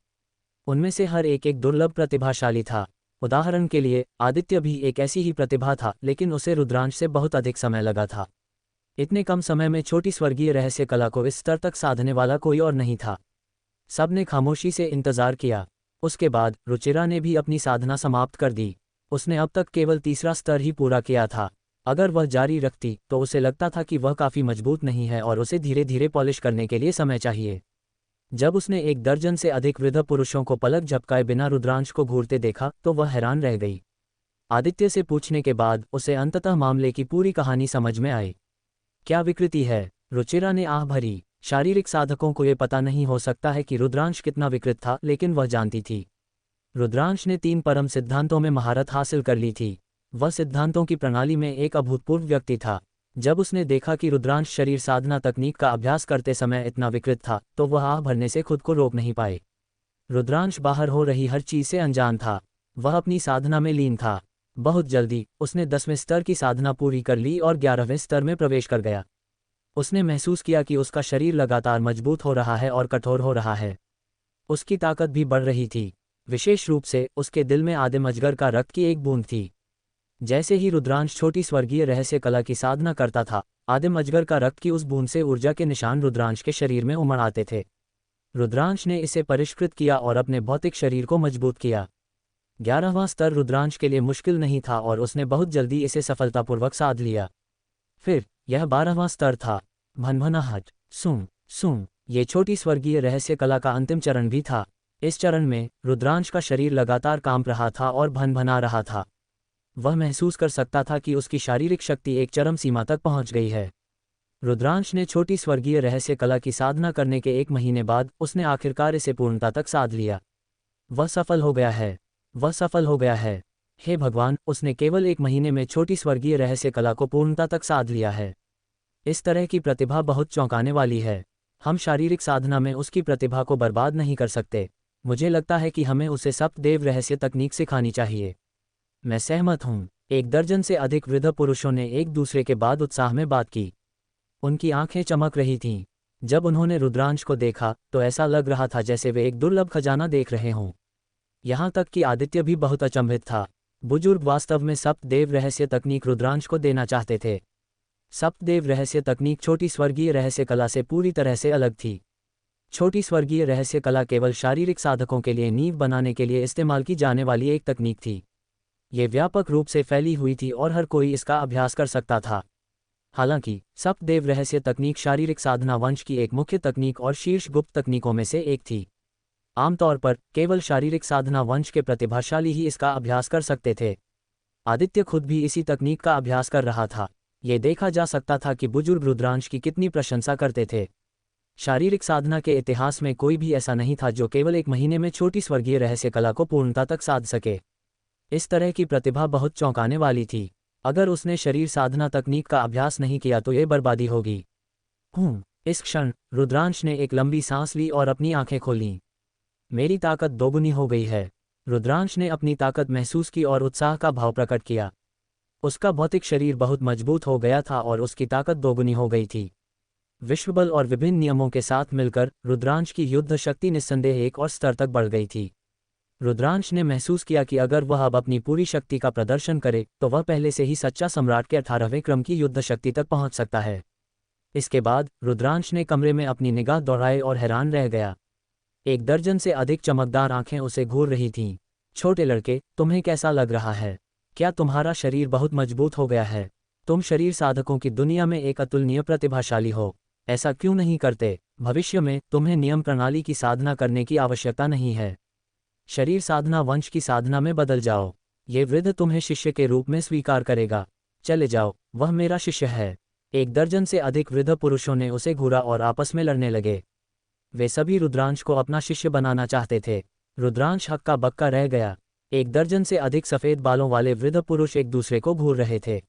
उनमें से हर एक दुर्लभ प्रतिभाशाली था। उदाहरण के लिए, आदित्य भी एक ऐसी ही प्रतिभा था, लेकिन उसे रुद्रांश से बहुत अधिक समय लगा था। इतने कम समय में छोटी स्वर्गीय रहस्य कला को इस स्तर तक साधने वाला कोई और नहीं था। सब ने खामोशी से इंतजार किया। उसके बाद रुचिरा ने भी अपनी साधना समाप्त कर दी। उसने अब तक केवल तीसरा स्तर ही पूरा किया था। अगर वह जारी रखती तो उसे लगता था कि वह काफ़ी मजबूत नहीं है और उसे धीरे धीरे पॉलिश करने के लिए समय चाहिए। जब उसने 1 दर्जन से अधिक वृद्ध पुरुषों को पलक झपकाए बिना रुद्रांश को घूरते देखा तो वह हैरान रह गई। आदित्य से पूछने के बाद उसे अंततः मामले की पूरी कहानी समझ में आई। क्या विकृति है, रुचिरा ने आह भरी। शारीरिक साधकों को ये पता नहीं हो सकता है कि रुद्रांश कितना विकृत था, लेकिन वह जानती थी। रुद्रांश ने 3 परम सिद्धांतों में महारत हासिल कर ली थी। वह सिद्धांतों की प्रणाली में एक अभूतपूर्व व्यक्ति था। जब उसने देखा कि रुद्रांश शरीर साधना तकनीक का अभ्यास करते समय इतना विकृत था तो वह आह भरने से खुद को रोक नहीं पाए। रुद्रांश बाहर हो रही हर चीज से अनजान था। वह अपनी साधना में लीन था। बहुत जल्दी उसने 10वें स्तर की साधना पूरी कर ली और 11वें स्तर में प्रवेश कर गया। उसने महसूस किया कि उसका शरीर लगातार मजबूत हो रहा है और कठोर हो रहा है। उसकी ताकत भी बढ़ रही थी। विशेष रूप से उसके दिल में आदिम अजगर का रक्त की एक बूंद थी। जैसे ही रुद्रांश छोटी स्वर्गीय रहस्य कला की साधना करता था, आदिम अजगर का रक्त की उस बूंद से ऊर्जा के निशान रुद्रांश के शरीर में उमड़ आते थे। रुद्रांश ने इसे परिष्कृत किया और अपने भौतिक शरीर को मजबूत किया। 11वां स्तर रुद्रांश के लिए मुश्किल नहीं था और उसने बहुत जल्दी इसे सफलतापूर्वक साध लिया। फिर यह 12वां स्तर था। भनभनाहट, सूं सूं, ये छोटी स्वर्गीय रहस्य कला का अंतिम चरण भी था। इस चरण में रुद्रांश का शरीर लगातार कांप रहा था और भनभना रहा था। वह महसूस कर सकता था कि उसकी शारीरिक शक्ति एक चरम सीमा तक पहुंच गई है। रुद्रांश ने छोटी स्वर्गीय रहस्य कला की साधना करने के 1 महीने बाद उसने आखिरकार इसे पूर्णता तक साध लिया। वह सफल हो गया है। वह सफल हो गया है। हे भगवान, उसने केवल 1 महीने में छोटी स्वर्गीय रहस्य कला को पूर्णता तक साध लिया है। इस तरह की प्रतिभा बहुत चौंकाने वाली है। हम शारीरिक साधना में उसकी प्रतिभा को बर्बाद नहीं कर सकते। मुझे लगता है कि हमें उसे सप्तदेव रहस्य तकनीक सिखानी चाहिए। मैं सहमत हूँ। 1 दर्जन से अधिक वृद्ध पुरुषों ने एक दूसरे के बाद उत्साह में बात की। उनकी आंखें चमक रही थीं। जब उन्होंने रुद्रांश को देखा तो ऐसा लग रहा था जैसे वे एक दुर्लभ खजाना देख रहे हों। यहाँ तक कि आदित्य भी बहुत अचंभित था। बुजुर्ग वास्तव में सप्तदेव रहस्य तकनीक रुद्रांश को देना चाहते थे। सप्तदेव रहस्य तकनीक छोटी स्वर्गीय रहस्य कला से पूरी तरह से अलग थी। छोटी स्वर्गीय रहस्य कला केवल शारीरिक साधकों के लिए नींव बनाने के लिए इस्तेमाल की जाने वाली एक तकनीक थी। ये व्यापक रूप से फैली हुई थी और हर कोई इसका अभ्यास कर सकता था। हालांकि सप्तदेव रहस्य तकनीक शारीरिक साधना वंश की एक मुख्य तकनीक और शीर्ष गुप्त तकनीकों में से एक थी। आमतौर पर केवल शारीरिक साधना वंश के प्रतिभाशाली ही इसका अभ्यास कर सकते थे। आदित्य खुद भी इसी तकनीक का अभ्यास कर रहा था। ये देखा जा सकता था कि बुजुर्ग रुद्रांश की कितनी प्रशंसा करते थे। शारीरिक साधना के इतिहास में कोई भी ऐसा नहीं था जो केवल 1 महीने में छोटी स्वर्गीय रहस्य कला को पूर्णता तक साध सके। इस तरह की प्रतिभा बहुत चौंकाने वाली थी। अगर उसने शरीर साधना तकनीक का अभ्यास नहीं किया तो ये बर्बादी होगी। इस क्षण रुद्रांश ने एक लंबी सांस ली और अपनी आंखें खोलीं। मेरी ताकत दोगुनी हो गई है। रुद्रांश ने अपनी ताकत महसूस की और उत्साह का भाव प्रकट किया। उसका भौतिक शरीर बहुत मजबूत हो गया था और उसकी ताकत दोगुनी हो गई थी। विश्वबल और विभिन्न नियमों के साथ मिलकर रुद्रांश की युद्ध शक्ति निस्संदेह एक और स्तर तक बढ़ गई थी। रुद्रांश ने महसूस किया कि अगर वह अब अपनी पूरी शक्ति का प्रदर्शन करे तो वह पहले से ही सच्चा सम्राट के 18वें क्रम की युद्ध शक्ति तक पहुंच सकता है। इसके बाद रुद्रांश ने कमरे में अपनी निगाह दौड़ाई और हैरान रह गया। 1 दर्जन से अधिक चमकदार आंखें उसे घूर रही थीं। छोटे लड़के, तुम्हें कैसा लग रहा है? क्या तुम्हारा शरीर बहुत मजबूत हो गया है? तुम शरीर साधकों की दुनिया में एक अतुलनीय प्रतिभाशाली हो। ऐसा क्यों नहीं करते? भविष्य में तुम्हें नियम प्रणाली की साधना करने की आवश्यकता नहीं है। शरीर साधना वंश की साधना में बदल जाओ। ये वृद्ध तुम्हें शिष्य के रूप में स्वीकार करेगा। चले जाओ, वह मेरा शिष्य है। 1 दर्जन से अधिक वृद्ध पुरुषों ने उसे घूरा और आपस में लड़ने लगे। वे सभी रुद्रांश को अपना शिष्य बनाना चाहते थे। रुद्रांश हक्का बक्का रह गया। 1 दर्जन से अधिक सफ़ेद बालों वाले वृद्ध पुरुष एक दूसरे को घूर रहे थे।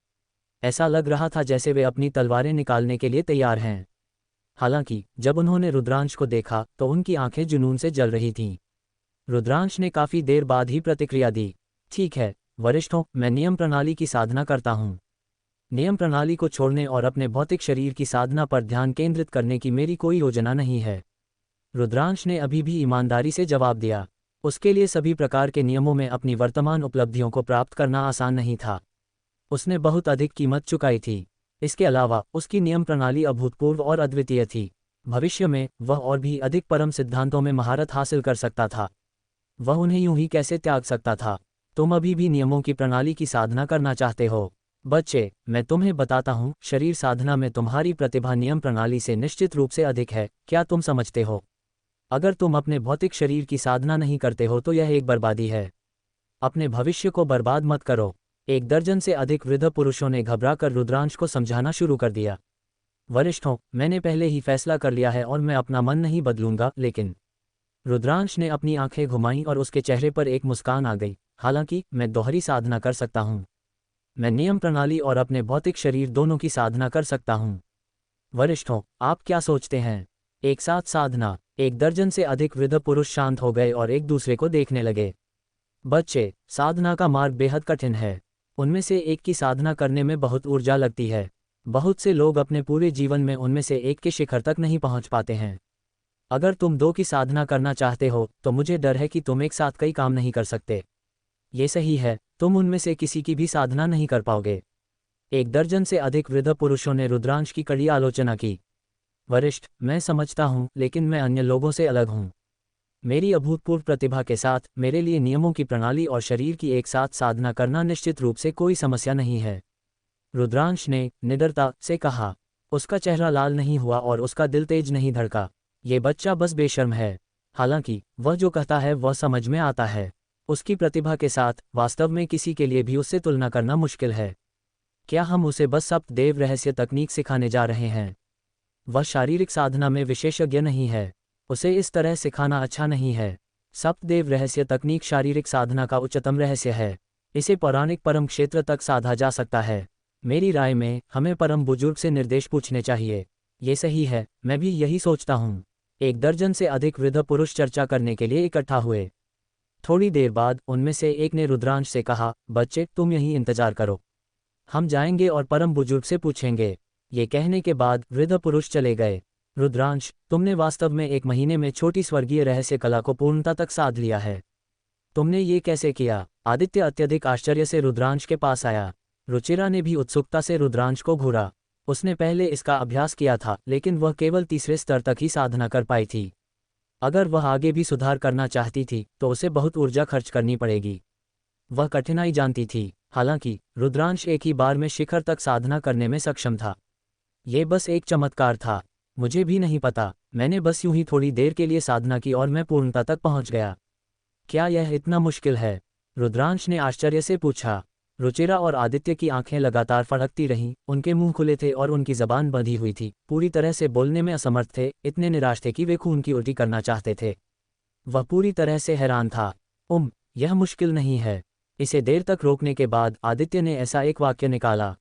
ऐसा लग रहा था जैसे वे अपनी तलवारें निकालने के लिए तैयार हैं। हालांकि जब उन्होंने रुद्रांश को देखा तो उनकी आंखें जुनून से जल रही थीं। रुद्रांश ने काफ़ी देर बाद ही प्रतिक्रिया दी। ठीक है वरिष्ठों, मैं नियम प्रणाली की साधना करता हूँ। नियम प्रणाली को छोड़ने और अपने भौतिक शरीर की साधना पर ध्यान केंद्रित करने की मेरी कोई योजना नहीं है। रुद्रांश ने अभी भी ईमानदारी से जवाब दिया। उसके लिए सभी प्रकार के नियमों में अपनी वर्तमान उपलब्धियों को प्राप्त करना आसान नहीं था। उसने बहुत अधिक कीमत चुकाई थी। इसके अलावा उसकी नियम प्रणाली अभूतपूर्व और अद्वितीय थी। भविष्य में वह और भी अधिक परम सिद्धांतों में महारत हासिल कर सकता था। वह उन्हें यूं ही कैसे त्याग सकता था? तुम अभी भी नियमों की प्रणाली की साधना करना चाहते हो? बच्चे, मैं तुम्हें बताता हूँ, शरीर साधना में तुम्हारी प्रतिभा नियम प्रणाली से निश्चित रूप से अधिक है। क्या तुम समझते हो? अगर तुम अपने भौतिक शरीर की साधना नहीं करते हो तो यह एक बर्बादी है। अपने भविष्य को बर्बाद मत करो। 1 दर्जन से अधिक वृद्ध पुरुषों ने घबराकर रुद्रांश को समझाना शुरू कर दिया। वरिष्ठों, मैंने पहले ही फैसला कर लिया है और मैं अपना मन नहीं बदलूंगा। लेकिन रुद्रांश ने अपनी आंखें घुमाईं और उसके चेहरे पर एक मुस्कान आ गई। हालांकि मैं दोहरी साधना कर सकता हूँ। मैं नियम प्रणाली और अपने भौतिक शरीर दोनों की साधना कर सकता हूँ। वरिष्ठों, आप क्या सोचते हैं? एक साथ साधना। 1 दर्जन से अधिक वृद्ध पुरुष शांत हो गए और एक दूसरे को देखने लगे। बच्चे, साधना का मार्ग बेहद कठिन है। उनमें से एक की साधना करने में बहुत ऊर्जा लगती है। बहुत से लोग अपने पूरे जीवन में उनमें से एक के शिखर तक नहीं पहुंच पाते हैं। अगर तुम 2 की साधना करना चाहते हो तो मुझे डर है कि तुम एक साथ कई काम नहीं कर सकते। ये सही है, तुम उनमें से किसी की भी साधना नहीं कर पाओगे। 1 दर्जन से अधिक वृद्ध पुरुषों ने रुद्रांश की कड़ी आलोचना की। वरिष्ठ, मैं समझता हूँ, लेकिन मैं अन्य लोगों से अलग हूँ। मेरी अभूतपूर्व प्रतिभा के साथ मेरे लिए नियमों की प्रणाली और शरीर की एक साथ साधना करना निश्चित रूप से कोई समस्या नहीं है। रुद्रांश ने निडरता से कहा। उसका चेहरा लाल नहीं हुआ और उसका दिल तेज नहीं धड़का। ये बच्चा बस बेशर्म है। हालांकि वह जो कहता है वह समझ में आता है। उसकी प्रतिभा के साथ वास्तव में किसी के लिए भी उससे तुलना करना मुश्किल है। क्या हम उसे बस सप्तदेव रहस्य तकनीक सिखाने जा रहे हैं? वह शारीरिक साधना में विशेषज्ञ नहीं है। उसे इस तरह सिखाना अच्छा नहीं है। सप्तदेव रहस्य तकनीक शारीरिक साधना का उच्चतम रहस्य है। इसे पौराणिक परम क्षेत्र तक साधा जा सकता है। मेरी राय में हमें परम बुजुर्ग से निर्देश पूछने चाहिए। ये सही है, मैं भी यही सोचता हूँ। 1 दर्जन से अधिक वृद्ध पुरुष चर्चा करने के लिए इकट्ठा हुए। थोड़ी देर बाद उनमें से एक ने रुद्रांश से कहा, बच्चे, तुम यहीं इंतजार करो। हम जाएंगे और परम बुजुर्ग से पूछेंगे। ये कहने के बाद वृद्ध पुरुष चले गए। रुद्रांश, तुमने वास्तव में 1 महीने में छोटी स्वर्गीय रहस्य कला को पूर्णता तक साध लिया है। तुमने ये कैसे किया? आदित्य अत्यधिक आश्चर्य से रुद्रांश के पास आया। रुचिरा ने भी उत्सुकता से रुद्रांश को घूरा। उसने पहले इसका अभ्यास किया था, लेकिन वह केवल तीसरे स्तर तक ही साधना कर पाई थी। अगर वह आगे भी सुधार करना चाहती थी तो उसे बहुत ऊर्जा खर्च करनी पड़ेगी। वह कठिनाई जानती थी। हालांकि रुद्रांश एक ही बार में शिखर तक साधना करने में सक्षम था। ये बस एक चमत्कार था। मुझे भी नहीं पता, मैंने बस यूं ही थोड़ी देर के लिए साधना की और मैं पूर्णता तक पहुंच गया। क्या यह इतना मुश्किल है? रुद्रांश ने आश्चर्य से पूछा। रुचिरा और आदित्य की आंखें लगातार फड़कती रहीं। उनके मुंह खुले थे और उनकी जबान बंधी हुई थी। पूरी तरह से बोलने में असमर्थ थे। इतने निराश थे कि वे खून की उल्टी करना चाहते थे। वह पूरी तरह से हैरान था। यह मुश्किल नहीं है। इसे देर तक रोकने के बाद आदित्य ने ऐसा एक वाक्य निकाला,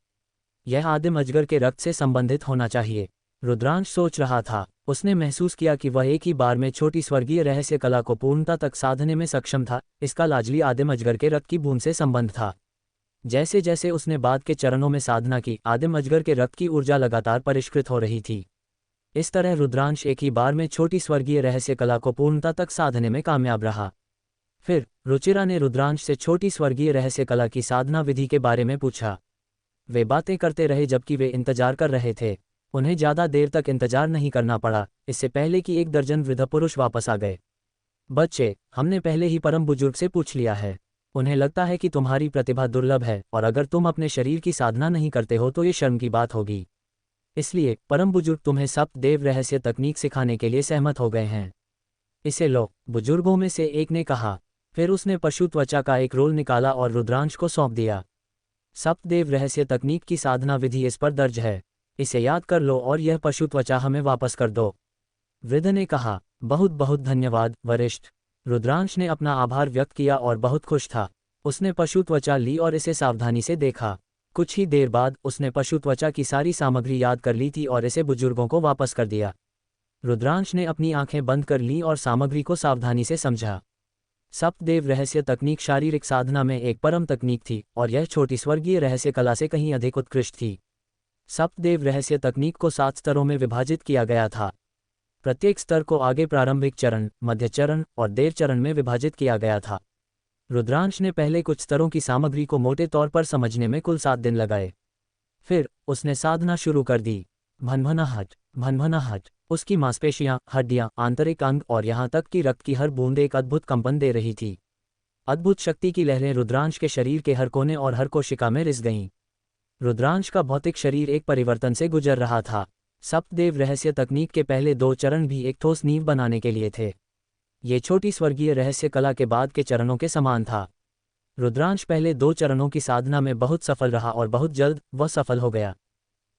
यह आदिम अजगर के रक्त से संबंधित होना चाहिए। रुद्रांश सोच रहा था। उसने महसूस किया कि वह एक ही बार में छोटी स्वर्गीय रहस्य कला को पूर्णता तक साधने में सक्षम था। इसका लाजली आदिम अजगर के रक्त की बूंद से संबंध था। जैसे जैसे उसने बाद के चरणों में साधना की, आदिम अजगर के रक्त की ऊर्जा लगातार परिष्कृत हो रही थी। इस तरह रुद्रांश एक ही बार में छोटी स्वर्गीय रहस्य कला को पूर्णता तक साधने में कामयाब रहा। फिर रुचिरा ने रुद्रांश से छोटी स्वर्गीय रहस्य कला की साधना विधि के बारे में पूछा। वे बातें करते रहे जबकि वे इंतजार कर रहे थे। उन्हें ज़्यादा देर तक इंतजार नहीं करना पड़ा, इससे पहले कि 1 दर्जन वृद्ध पुरुष वापस आ गए। बच्चे, हमने पहले ही परम बुजुर्ग से पूछ लिया है। उन्हें लगता है कि तुम्हारी प्रतिभा दुर्लभ है और अगर तुम अपने शरीर की साधना नहीं करते हो तो ये शर्म की बात होगी। इसलिए परम बुजुर्ग तुम्हें सप्तदेव रहस्य तकनीक सिखाने के लिए सहमत हो गए हैं। इसे लो, बुजुर्गों में से एक ने कहा। फिर उसने पशु त्वचा का एक रोल निकाला और रुद्रांश को सौंप दिया। सप्तदेव रहस्य तकनीक की साधना विधि इस पर दर्ज है। इसे याद कर लो और यह पशु त्वचा हमें वापस कर दो। वृद्ध ने कहा, बहुत बहुत धन्यवाद वरिष्ठ। रुद्रांश ने अपना आभार व्यक्त किया और बहुत खुश था। उसने पशु त्वचा ली और इसे सावधानी से देखा। कुछ ही देर बाद उसने पशु त्वचा की सारी सामग्री याद कर ली थी और इसे बुजुर्गों को वापस कर दिया। रुद्रांश ने अपनी आंखें बंद कर लीं और सामग्री को सावधानी से समझा। सप्तदेव रहस्य तकनीक शारीरिक साधना में एक परम तकनीक थी और यह छोटी स्वर्गीय रहस्य कला से कहीं अधिक उत्कृष्ट थी। सप्तदेव रहस्य तकनीक को 7 स्तरों में विभाजित किया गया था। प्रत्येक स्तर को आगे प्रारंभिक चरण, मध्य चरण और देर चरण में विभाजित किया गया था। रुद्रांश ने पहले कुछ स्तरों की सामग्री को मोटे तौर पर समझने में कुल 7 दिन लगाए। फिर उसने साधना शुरू कर दी। भनभनाहट, भनभनाहट। उसकी मांसपेशियां, हड्डियां, आंतरिक अंग और यहाँ तक कि रक्त की हर बूंद एक अद्भुत कंपन दे रही थी। अद्भुत शक्ति की लहरें रुद्रांश के शरीर के हर कोने और हर कोशिका में रिस गईं। रुद्रांश का भौतिक शरीर एक परिवर्तन से गुजर रहा था। सप्तदेव रहस्य तकनीक के पहले 2 चरण भी एक ठोस नींव बनाने के लिए थे। ये छोटी स्वर्गीय रहस्य कला के बाद के चरणों के समान था। रुद्रांश पहले 2 चरणों की साधना में बहुत सफल रहा और बहुत जल्द वह सफल हो गया।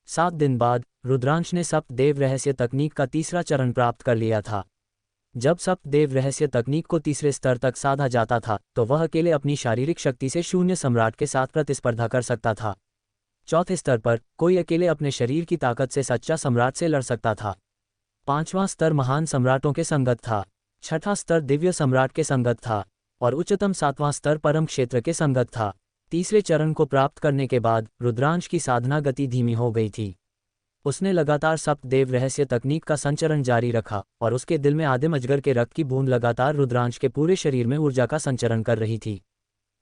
7 दिन बाद रुद्रांश ने सप्तदेव रहस्य तकनीक का तीसरा चरण प्राप्त कर लिया था। जब सप्तदेव रहस्य तकनीक को तीसरे स्तर तक साधा जाता था तो वह अकेले अपनी शारीरिक शक्ति से शून्य सम्राट के साथ प्रतिस्पर्धा कर सकता था। चौथे स्तर पर कोई अकेले अपने शरीर की ताकत से सच्चा सम्राट से लड़ सकता था। 5वां स्तर महान सम्राटों के संगत था। 6ठा स्तर दिव्य सम्राट के संगत था और उच्चतम 7वां स्तर परम क्षेत्र के संगत था। तीसरे चरण को प्राप्त करने के बाद रुद्रांश की साधना गति धीमी हो गई थी। उसने लगातार सप्तदेव रहस्य तकनीक का संचरण जारी रखा और उसके दिल में आदिम अजगर के रक्त की बूंद लगातार रुद्रांश के पूरे शरीर में ऊर्जा का संचरण कर रही थी।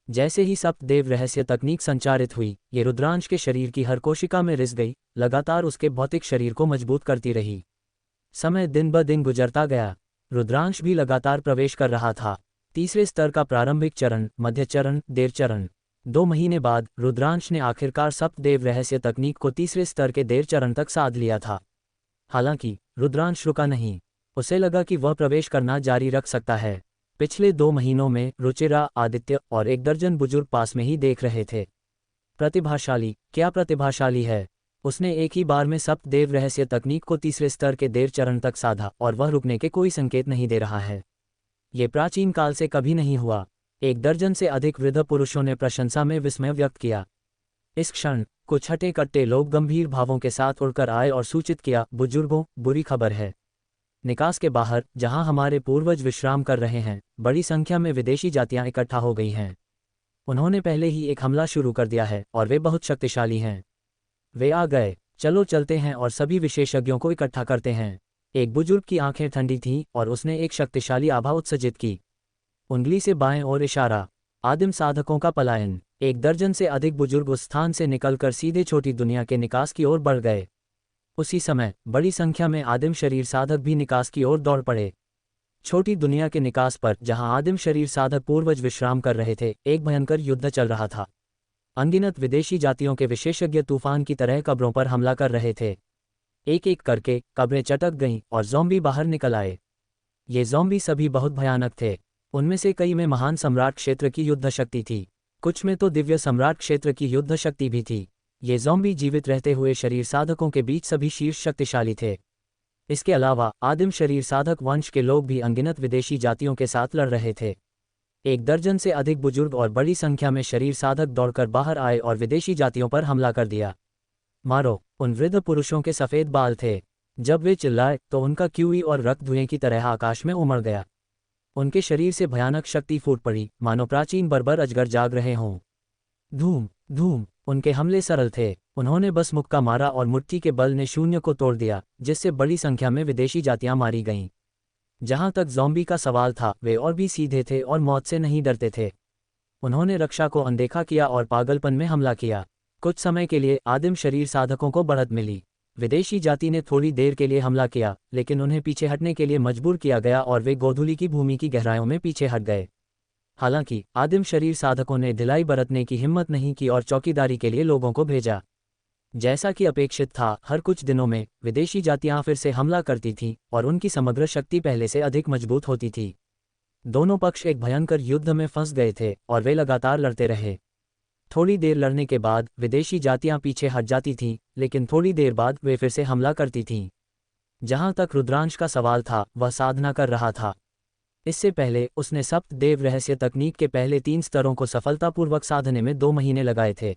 जैसे ही सप्तदेव रहस्य तकनीक संचारित हुई, ये रुद्रांश के शरीर की हर कोशिका में रिस गई, लगातार उसके भौतिक शरीर को मजबूत करती रही। समय दिन ब दिन गुजरता गया। रुद्रांश भी लगातार प्रवेश कर रहा था। तीसरे स्तर का प्रारंभिक चरण, मध्य चरण, देर चरण। 2 महीने बाद रुद्रांश ने आखिरकार सप्तदेव रहस्य तकनीक को तीसरे स्तर के देर चरण तक साध लिया था। हालांकि रुद्रांश रुका नहीं। उसे लगा कि वह प्रवेश करना जारी रख सकता है। पिछले 2 महीनों में रुचिरा, आदित्य और 1 दर्जन बुजुर्ग पास में ही देख रहे थे। प्रतिभाशाली, क्या प्रतिभाशाली है। उसने एक ही बार में सप्तदेव रहस्य तकनीक को तीसरे स्तर के देर चरण तक साधा और वह रुकने के कोई संकेत नहीं दे रहा है। ये प्राचीन काल से कभी नहीं हुआ। 1 दर्जन से अधिक वृद्ध पुरुषों ने प्रशंसा में विस्मय व्यक्त किया। इस क्षण कुछ हटे कट्टे लोग गंभीर भावों के साथ उड़कर आए और सूचित किया, बुजुर्गों, बुरी खबर है। निकास के बाहर, जहां हमारे पूर्वज विश्राम कर रहे हैं, बड़ी संख्या में विदेशी जातियां इकट्ठा हो गई हैं। उन्होंने पहले ही एक हमला शुरू कर दिया है और वे बहुत शक्तिशाली हैं। वे आ गए, चलो चलते हैं और सभी विशेषज्ञों को इकट्ठा करते हैं। एक बुजुर्ग की आंखें ठंडी थीं और उसने एक शक्तिशाली आभा उत्सर्जित की। उंगली से बाएं ओर इशारा। आदिम साधकों का पलायन। 1 दर्जन से अधिक बुजुर्ग उस स्थान से निकलकर सीधे छोटी दुनिया के निकास की ओर बढ़ गए। उसी समय बड़ी संख्या में आदिम शरीर साधक भी निकास की ओर दौड़ पड़े। छोटी दुनिया के निकास पर, जहां आदिम शरीर साधक पूर्वज विश्राम कर रहे थे, एक भयंकर युद्ध चल रहा था। अनगिनत विदेशी जातियों के विशेषज्ञ तूफान की तरह कब्रों पर हमला कर रहे थे। एक एक करके कब्रें चटक गईं और ज़ॉम्बी बाहर निकल आए। ये ज़ॉम्बी सभी बहुत भयानक थे। उनमें से कई में महान सम्राट क्षेत्र की युद्ध शक्ति थी, कुछ में तो दिव्य सम्राट क्षेत्र की युद्ध शक्ति भी थी। ये ज़ॉम्बी जीवित रहते हुए शरीर साधकों के बीच सभी शीर्ष शक्तिशाली थे। इसके अलावा आदिम शरीर साधक वंश के लोग भी अनगिनत विदेशी जातियों के साथ लड़ रहे थे। 1 दर्जन से अधिक बुजुर्ग और बड़ी संख्या में शरीर साधक दौड़कर बाहर आए और विदेशी जातियों पर हमला कर दिया। मारो। उन वृद्ध पुरुषों के सफ़ेद बाल थे। जब वे चिल्लाए तो उनका क्यूई और रक्त धुएं की तरह आकाश में उमड़ गया। उनके शरीर से भयानक शक्ति फूट पड़ी, मानो प्राचीन बर्बर अजगर जाग रहे हों। धूम धूम। उनके हमले सरल थे। उन्होंने बस मुक्का मारा और मुट्ठी के बल ने शून्य को तोड़ दिया, जिससे बड़ी संख्या में विदेशी जातियां मारी गईं। जहां तक ज़ॉम्बी का सवाल था, वे और भी सीधे थे और मौत से नहीं डरते थे। उन्होंने रक्षा को अनदेखा किया और पागलपन में हमला किया। कुछ समय के लिए आदिम शरीर साधकों को बढ़त मिली। विदेशी जाति ने थोड़ी देर के लिए हमला किया, लेकिन उन्हें पीछे हटने के लिए मजबूर किया गया और वे गोधूली की भूमि की गहराइयों में पीछे हट गए। हालांकि आदिम शरीर साधकों ने ढिलाई बरतने की हिम्मत नहीं की और चौकीदारी के लिए लोगों को भेजा। जैसा कि अपेक्षित था, हर कुछ दिनों में विदेशी जातियां फिर से हमला करती थीं और उनकी समग्र शक्ति पहले से अधिक मजबूत होती थी। दोनों पक्ष एक भयंकर युद्ध में फंस गए थे और वे लगातार लड़ते रहे। थोड़ी देर लड़ने के बाद विदेशी जातियां पीछे हट जाती थीं, लेकिन थोड़ी देर बाद वे फिर से हमला करती थीं। जहां तक रुद्रांश का सवाल था, वह साधना कर रहा था। इससे पहले उसने सप्तदेव रहस्य तकनीक के पहले 3 स्तरों को सफलतापूर्वक साधने में 2 महीने लगाए थे।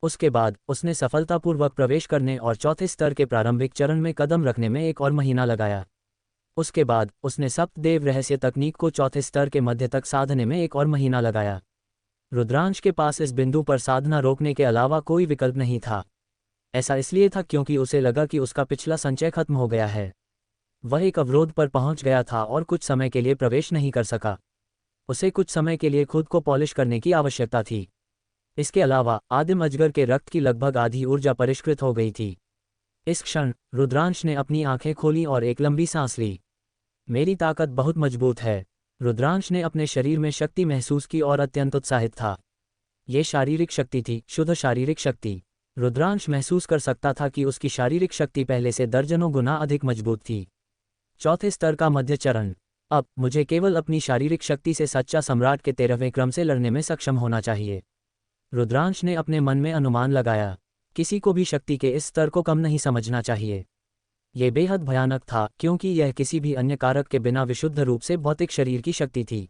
उसके बाद उसने सफलतापूर्वक प्रवेश करने और चौथे स्तर के प्रारंभिक चरण में कदम रखने में 1 और महीना लगाया। उसके बाद उसने सप्तदेव रहस्य तकनीक को चौथे स्तर के मध्य तक साधने में 1 और महीना लगाया। रुद्रांश के पास इस बिंदु पर साधना रोकने के अलावा कोई विकल्प नहीं था। ऐसा इसलिए था क्योंकि उसे लगा कि उसका पिछला संचय खत्म हो गया है। वह एक अवरोध पर पहुंच गया था और कुछ समय के लिए प्रवेश नहीं कर सका। उसे कुछ समय के लिए खुद को पॉलिश करने की आवश्यकता थी। इसके अलावा आदिम अजगर के रक्त की लगभग आधी ऊर्जा परिष्कृत हो गई थी। इस क्षण रुद्रांश ने अपनी आंखें खोली और एक लंबी सांस ली। मेरी ताकत बहुत मजबूत है। रुद्रांश ने अपने शरीर में शक्ति महसूस की और अत्यंत उत्साहित था। ये शारीरिक शक्ति थी, शुद्ध शारीरिक शक्ति। रुद्रांश महसूस कर सकता था कि उसकी शारीरिक शक्ति पहले से दर्जनों गुना अधिक मजबूत थी। चौथे स्तर का मध्य चरण। अब मुझे केवल अपनी शारीरिक शक्ति से सच्चा सम्राट के 13वें क्रम से लड़ने में सक्षम होना चाहिए। रुद्रांश ने अपने मन में अनुमान लगाया। किसी को भी शक्ति के इस स्तर को कम नहीं समझना चाहिए। यह बेहद भयानक था क्योंकि यह किसी भी अन्य कारक के बिना विशुद्ध रूप से भौतिक शरीर की शक्ति थी।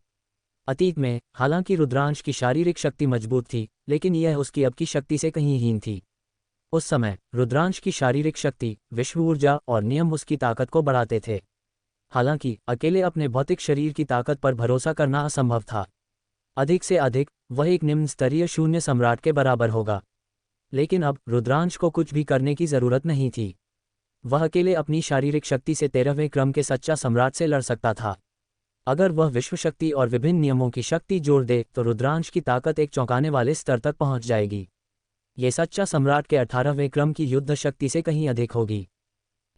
अतीत में हालांकि रुद्रांश की शारीरिक शक्ति मजबूत थी, लेकिन यह उसकी अब की शक्ति से कहीं हीन थी। उस समय रुद्रांश की शारीरिक शक्ति, विश्व ऊर्जा और नियम उसकी ताकत को बढ़ाते थे। हालांकि अकेले अपने भौतिक शरीर की ताकत पर भरोसा करना असंभव था। अधिक से अधिक वह एक निम्न स्तरीय शून्य सम्राट के बराबर होगा। लेकिन अब रुद्रांश को कुछ भी करने की जरूरत नहीं थी। वह अकेले अपनी शारीरिक शक्ति से 13वें क्रम के सच्चा सम्राट से लड़ सकता था। अगर वह विश्व शक्ति और विभिन्न नियमों की शक्ति जोड़ दे तो रुद्रांश की ताकत एक चौंकाने वाले स्तर तक पहुंच जाएगी। ये सच्चा सम्राट के 18वें क्रम की युद्ध शक्ति से कहीं अधिक होगी।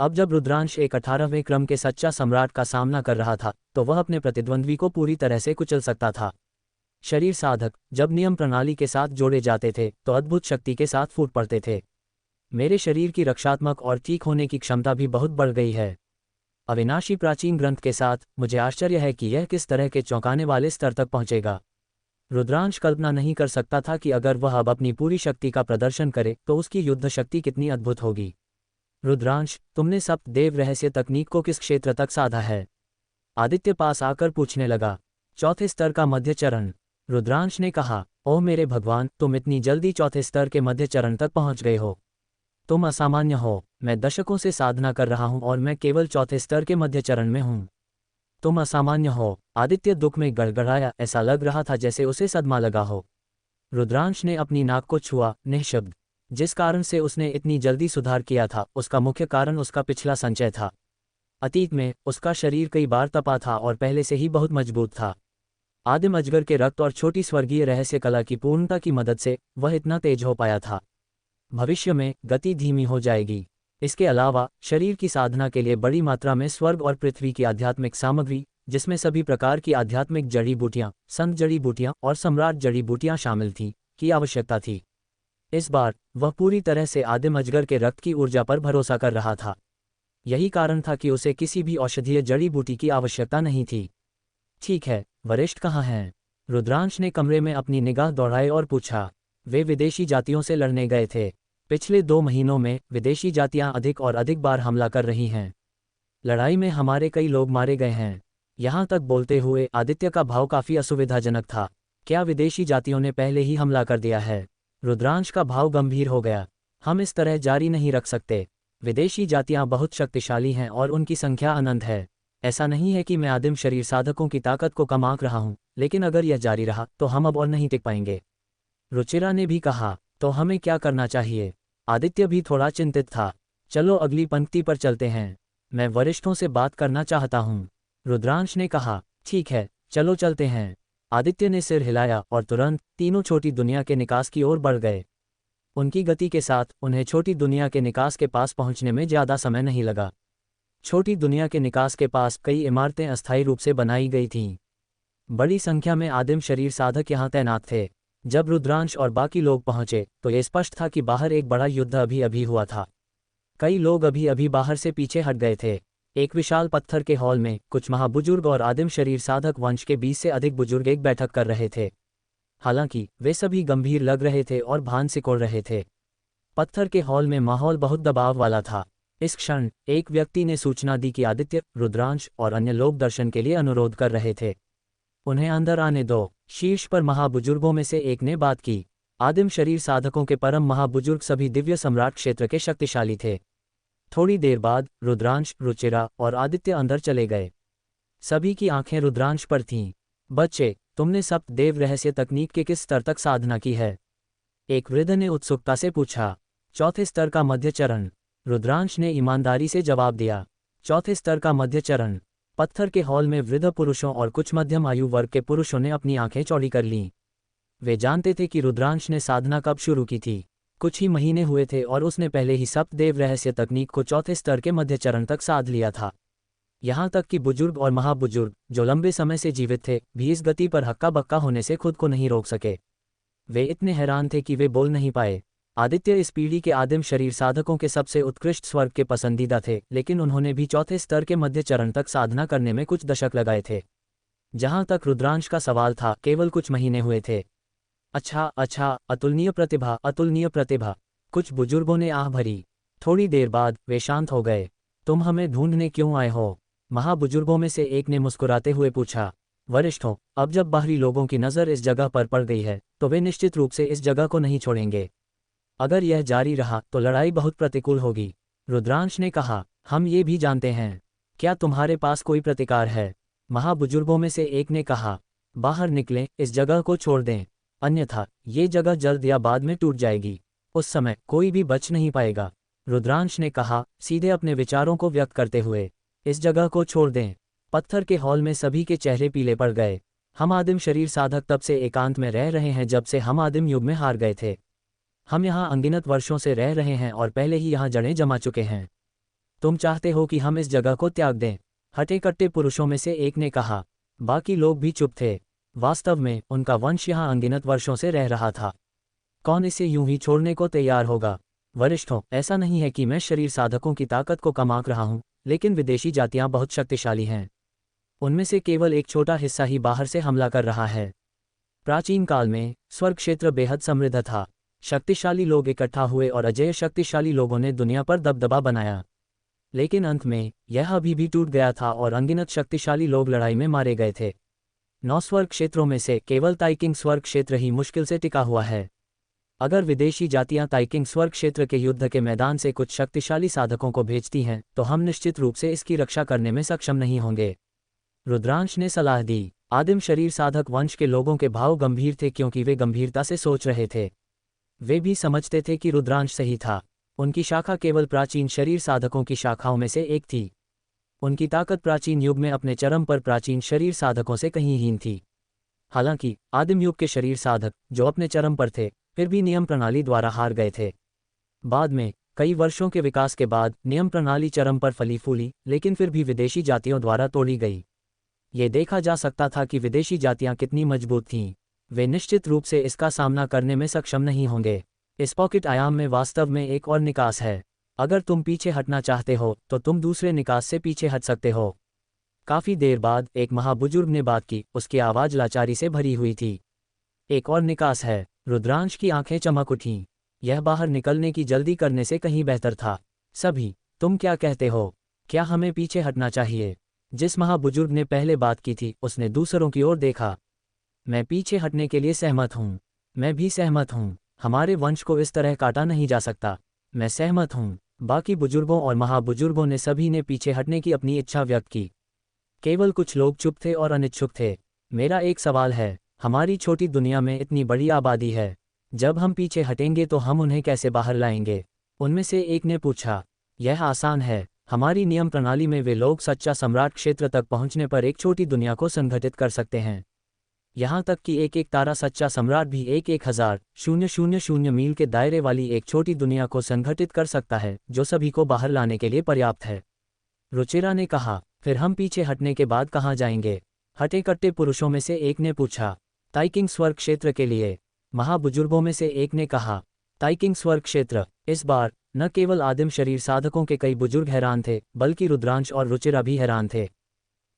अब जब रुद्रांश एक 18वें क्रम के सच्चा सम्राट का सामना कर रहा था तो वह अपने प्रतिद्वंद्वी को पूरी तरह से कुचल सकता था। शरीर साधक जब नियम प्रणाली के साथ जोड़े जाते थे तो अद्भुत शक्ति के साथ फूट पड़ते थे। मेरे शरीर की रक्षात्मक और ठीक होने की क्षमता भी बहुत बढ़ गई है। अविनाशी प्राचीन ग्रंथ के साथ मुझे आश्चर्य है कि यह किस तरह के चौंकाने वाले स्तर तक पहुंचेगा। रुद्रांश कल्पना नहीं कर सकता था कि अगर वह अब अपनी पूरी शक्ति का प्रदर्शन करे तो उसकी युद्ध शक्ति कितनी अद्भुत होगी। रुद्रांश, तुमने सप्तदेव रहस्य तकनीक को किस क्षेत्र तक साधा है? आदित्य पास आकर पूछने लगा। चौथे स्तर का मध्य चरण। रुद्रांश ने कहा, ओह मेरे भगवान, तुम इतनी जल्दी चौथे स्तर के मध्य चरण तक पहुंच गए हो। तुम असामान्य हो। मैं दशकों से साधना कर रहा हूं और मैं केवल चौथे स्तर के मध्य चरण में हूं। तुम असामान्य हो। आदित्य दुख में गड़गड़ाया। ऐसा लग रहा था जैसे उसे सदमा लगा हो। रुद्रांश ने अपनी नाक को छुआ, निःशब्द। जिस कारण से उसने इतनी जल्दी सुधार किया था उसका मुख्य कारण उसका पिछला संचय था। अतीत में उसका शरीर कई बार तपा था और पहले से ही बहुत मजबूत था। आदिम अजगर के रक्त और छोटी स्वर्गीय रहस्य कला की पूर्णता की मदद से वह इतना तेज हो पाया था। भविष्य में गति धीमी हो जाएगी। इसके अलावा शरीर की साधना के लिए बड़ी मात्रा में स्वर्ग और पृथ्वी की आध्यात्मिक सामग्री, जिसमें सभी प्रकार की आध्यात्मिक जड़ी बूटियां, संत जड़ी बूटियां और सम्राट जड़ी बूटियां शामिल थीं, की आवश्यकता थी। इस बार वह पूरी तरह से आदिम अजगर के रक्त की ऊर्जा पर भरोसा कर रहा था। यही कारण था कि उसे किसी भी औषधीय जड़ी बूटी की आवश्यकता नहीं थी। ठीक है, वरिष्ठ कहाँ हैं? रुद्रांश ने कमरे में अपनी निगाह दौड़ाई और पूछा। वे विदेशी जातियों से लड़ने गए थे। पिछले 2 महीनों में विदेशी जातियां अधिक और अधिक बार हमला कर रही हैं। लड़ाई में हमारे कई लोग मारे गए हैं। यहाँ तक बोलते हुए आदित्य का भाव काफी असुविधाजनक था। क्या विदेशी जातियों ने पहले ही हमला कर दिया है? रुद्रांश का भाव गंभीर हो गया। हम इस तरह जारी नहीं रख सकते। विदेशी जातियां बहुत शक्तिशाली हैं और उनकी संख्या अनंत है। ऐसा नहीं है कि मैं आदिम शरीर साधकों की ताकत को कम आंक रहा हूं, लेकिन अगर यह जारी रहा तो हम अब और नहीं टिक पाएंगे। रुचिरा ने भी कहा, तो हमें क्या करना चाहिए? आदित्य भी थोड़ा चिंतित था। चलो अगली पंक्ति पर चलते हैं। मैं वरिष्ठों से बात करना चाहता हूँ। रुद्रांश ने कहा, ठीक है, चलो चलते हैं। आदित्य ने सिर हिलाया और तुरंत तीनों छोटी दुनिया के निकास की ओर बढ़ गए। उनकी गति के साथ उन्हें छोटी दुनिया के निकास के पास पहुंचने में ज्यादा समय नहीं लगा। छोटी दुनिया के निकास के पास कई इमारतें अस्थायी रूप से बनाई गई थीं। बड़ी संख्या में आदिम शरीर साधक यहां तैनात थे। जब रुद्रांश और बाकी लोग पहुंचे तो यह स्पष्ट था कि बाहर एक बड़ा युद्ध अभी अभी हुआ था। कई लोग अभी अभी बाहर से पीछे हट गए थे। एक विशाल पत्थर के हॉल में कुछ महाबुजुर्ग और आदिम शरीर साधक वंश के 20 से अधिक बुजुर्ग एक बैठक कर रहे थे। हालांकि वे सभी गंभीर लग रहे थे और भान सिकोड़ रहे थे। पत्थर के हॉल में माहौल बहुत दबाव वाला था। इस क्षण एक व्यक्ति ने सूचना दी कि आदित्य, रुद्रांश और अन्य लोग दर्शन के लिए अनुरोध कर रहे थे। उन्हें अंदर आने दो। शीर्ष पर महाबुजुर्गों में से एक ने बात की। आदिम शरीर साधकों के परम महाबुजुर्ग सभी दिव्य सम्राट क्षेत्र के शक्तिशाली थे। थोड़ी देर बाद रुद्रांश, रुचिरा और आदित्य अंदर चले गए। सभी की आंखें रुद्रांश पर थीं। बच्चे, तुमने सप्तदेव रहस्य तकनीक के किस स्तर तक साधना की है? एक वृद्ध ने उत्सुकता से पूछा। चौथे स्तर का मध्य चरण। रुद्रांश ने ईमानदारी से जवाब दिया। चौथे स्तर का मध्य चरण। पत्थर के हॉल में वृद्ध पुरुषों और कुछ मध्यम आयु वर्ग के पुरुषों ने अपनी आंखें चौड़ी कर लीं। वे जानते थे कि रुद्रांश ने साधना कब शुरू की थी। कुछ ही महीने हुए थे और उसने पहले ही सप्तदेव रहस्य तकनीक को चौथे स्तर के मध्य चरण तक साध लिया था। यहाँ तक कि बुजुर्ग और महाबुजुर्ग जो लंबे समय से जीवित थे भी इस गति पर हक्का बक्का होने से खुद को नहीं रोक सके। वे इतने हैरान थे कि वे बोल नहीं पाए। आदित्य इस पीढ़ी के आदिम शरीर साधकों के सबसे उत्कृष्ट स्वर्ग के पसंदीदा थे, लेकिन उन्होंने भी चौथे स्तर के मध्य चरण तक साधना करने में कुछ दशक लगाए थे। जहाँ तक रुद्रांश का सवाल था, केवल कुछ महीने हुए थे। अच्छा, अतुलनीय प्रतिभा, अतुलनीय प्रतिभा, कुछ बुजुर्गों ने आह भरी। थोड़ी देर बाद वे शांत हो गए। तुम हमें ढूंढने क्यों आए हो? महाबुजुर्गों में से एक ने मुस्कुराते हुए पूछा। वरिष्ठों, अब जब बाहरी लोगों की नज़र इस जगह पर पड़ गई है तो वे निश्चित रूप से इस जगह को नहीं छोड़ेंगे। अगर यह जारी रहा तो लड़ाई बहुत प्रतिकूल होगी। रुद्रांश ने कहा, हम ये भी जानते हैं। क्या तुम्हारे पास कोई प्रतिकार है? महाबुजुर्गों में से एक ने कहा, बाहर निकलें, इस जगह को छोड़ दें, अन्यथा ये जगह जल्द या बाद में टूट जाएगी। उस समय कोई भी बच नहीं पाएगा। रुद्रांश ने कहा, सीधे अपने विचारों को व्यक्त करते हुए, इस जगह को छोड़ दें। पत्थर के हॉल में सभी के चेहरे पीले पड़ गए। हम आदिम शरीर साधक तब से एकांत में रह रहे हैं जब से हम आदिम युग में हार गए थे। हम यहाँ अनगिनत वर्षों से रह रहे हैं और पहले ही यहाँ जड़ें जमा चुके हैं। तुम चाहते हो कि हम इस जगह को त्याग दें? हटे कट्टे पुरुषों में से एक ने कहा। बाकी लोग भी चुप थे। वास्तव में उनका वंश यहाँ अनगिनत वर्षों से रह रहा था। कौन इसे यूं ही छोड़ने को तैयार होगा? वरिष्ठों, ऐसा नहीं है कि मैं शरीर साधकों की ताकत को कम आंक रहा हूँ, लेकिन विदेशी जातियाँ बहुत शक्तिशाली हैं। उनमें से केवल एक छोटा हिस्सा ही बाहर से हमला कर रहा है। प्राचीन काल में स्वर्ग क्षेत्र बेहद समृद्ध था। शक्तिशाली लोग इकट्ठा हुए और अजेय शक्तिशाली लोगों ने दुनिया पर दबदबा बनाया। लेकिन अंत में यह अभी भी टूट गया था और अनगिनत शक्तिशाली लोग लड़ाई में मारे गए थे। 9 स्वर्ग क्षेत्रों में से केवल ताइकिंग स्वर्ग क्षेत्र ही मुश्किल से टिका हुआ है। अगर विदेशी जातियां ताइकिंग स्वर्ग क्षेत्र के युद्ध के मैदान से कुछ शक्तिशाली साधकों को भेजती हैं तो हम निश्चित रूप से इसकी रक्षा करने में सक्षम नहीं होंगे। रुद्रांश ने सलाह दी। आदिम शरीर साधक वंश के लोगों के भाव गंभीर थे क्योंकि वे गंभीरता से सोच रहे थे। वे भी समझते थे कि रुद्रांश सही था। उनकी शाखा केवल प्राचीन शरीर साधकों की शाखाओं में से एक थी। उनकी ताकत प्राचीन युग में अपने चरम पर प्राचीन शरीर साधकों से कहीं हीन थी। हालांकि आदिम युग के शरीर साधक जो अपने चरम पर थे फिर भी नियम प्रणाली द्वारा हार गए थे। बाद में कई वर्षों के विकास के बाद नियम प्रणाली चरम पर फली फूली, लेकिन फिर भी विदेशी जातियों द्वारा तोड़ी गई। ये देखा जा सकता था कि विदेशी जातियां कितनी मजबूत थीं। वे निश्चित रूप से इसका सामना करने में सक्षम नहीं होंगे। इस पॉकेट आयाम में वास्तव में एक और निकास है। अगर तुम पीछे हटना चाहते हो तो तुम दूसरे निकास से पीछे हट सकते हो। काफी देर बाद एक महाबुजुर्ग ने बात की। उसकी आवाज लाचारी से भरी हुई थी। एक और निकास है। रुद्रांश की आंखें चमक उठीं। यह बाहर निकलने की जल्दी करने से कहीं बेहतर था। सभी, तुम क्या कहते हो? क्या हमें पीछे हटना चाहिए? जिस महाबुजुर्ग ने पहले बात की थी उसने दूसरों की ओर देखा। मैं पीछे हटने के लिए सहमत हूँ। मैं भी सहमत हूँ। हमारे वंश को इस तरह काटा नहीं जा सकता। मैं सहमत हूँ। बाकी बुजुर्गों और महाबुजुर्गों ने सभी ने पीछे हटने की अपनी इच्छा व्यक्त की। केवल कुछ लोग चुप थे और अनिच्छुक थे। मेरा एक सवाल है, हमारी छोटी दुनिया में इतनी बड़ी आबादी है, जब हम पीछे हटेंगे तो हम उन्हें कैसे बाहर लाएंगे? उनमें से एक ने पूछा। यह आसान है। हमारी नियम प्रणाली में वे लोग सच्चा सम्राट क्षेत्र तक पहुंचने पर एक छोटी दुनिया को संगठित कर सकते हैं। यहाँ तक कि एक एक तारा सच्चा सम्राट भी 1,1000 मील के दायरे वाली एक छोटी दुनिया को संगठित कर सकता है, जो सभी को बाहर लाने के लिए पर्याप्त है। रुचिरा ने कहा, फिर हम पीछे हटने के बाद कहाँ जाएंगे? हटे कट्टे पुरुषों में से एक ने पूछा। ताइकिंग स्वर्ग क्षेत्र के लिए। महाबुजुर्गों में से एक ने कहा। ताइकिंग स्वर्ग क्षेत्र। इस बार न केवल आदिम शरीर साधकों के कई बुजुर्ग हैरान थे, बल्कि रुद्रांश और रुचिरा भी हैरान थे।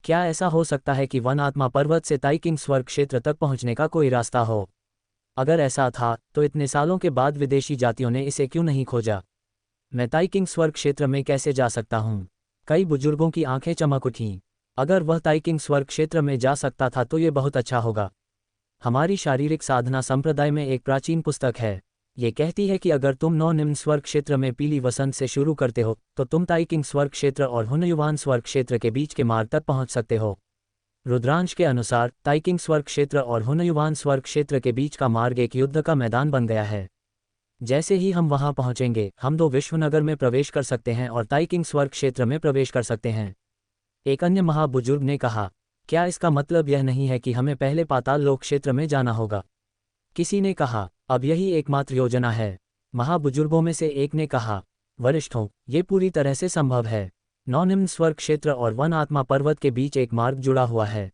क्या ऐसा हो सकता है कि वन आत्मा पर्वत से ताइकिंग स्वर्ग क्षेत्र तक पहुंचने का कोई रास्ता हो? अगर ऐसा था तो इतने सालों के बाद विदेशी जातियों ने इसे क्यों नहीं खोजा? मैं ताइकिंग स्वर्ग क्षेत्र में कैसे जा सकता हूँ? कई बुजुर्गों की आंखें चमक उठीं। अगर वह ताइकिंग स्वर्ग क्षेत्र में जा सकता था तो ये बहुत अच्छा होगा। हमारी शारीरिक साधना संप्रदाय में एक प्राचीन पुस्तक है। ये कहती है कि अगर तुम 9 निम्न स्वर्ग क्षेत्र में पीली वसंत से शुरू करते हो तो तुम ताइकिंग स्वर्ग क्षेत्र और हुनयुवान स्वर्ग क्षेत्र के बीच के मार्ग तक पहुंच सकते हो। रुद्रांश के अनुसार ताइकिंग स्वर्ग क्षेत्र और हुनयुवान स्वर्ग क्षेत्र के बीच का मार्ग एक युद्ध का मैदान बन गया है। जैसे ही हम वहां पहुंचेंगे हम 2 विश्वनगर में प्रवेश कर सकते हैं और ताइकिंग स्वर्ग क्षेत्र में प्रवेश कर सकते हैं। एक अन्य महाबुजुर्ग ने कहा, क्या इसका मतलब यह नहीं है कि हमें पहले पाताल लोक क्षेत्र में जाना होगा? किसी ने कहा, अब यही एकमात्र योजना है। महाबुजुर्गों में से एक ने कहा, वरिष्ठों, ये पूरी तरह से संभव है। नौनिम्न स्वर्ग क्षेत्र और वन आत्मा पर्वत के बीच एक मार्ग जुड़ा हुआ है।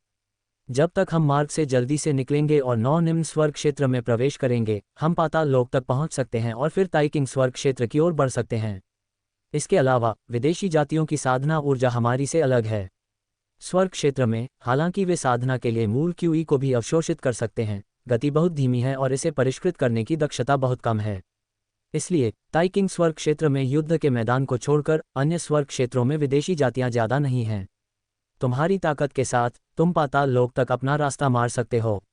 जब तक हम मार्ग से जल्दी से निकलेंगे और नौनिम्न स्वर्ग क्षेत्र में प्रवेश करेंगे, हम पाताल लोक तक पहुंच सकते हैं और फिर ताइकिंग स्वर्ग क्षेत्र की ओर बढ़ सकते हैं। इसके अलावा विदेशी जातियों की साधना ऊर्जा हमारी से अलग है। स्वर्ग क्षेत्र में, हालांकि वे साधना के लिए मूल क्यूई को भी अवशोषित कर सकते हैं, गति बहुत धीमी है और इसे परिष्कृत करने की दक्षता बहुत कम है। इसलिए ताइकिंग स्वर्ग क्षेत्र में युद्ध के मैदान को छोड़कर अन्य स्वर्ग क्षेत्रों में विदेशी जातियां ज्यादा नहीं हैं। तुम्हारी ताकत के साथ तुम पाताल लोक तक अपना रास्ता मार सकते हो।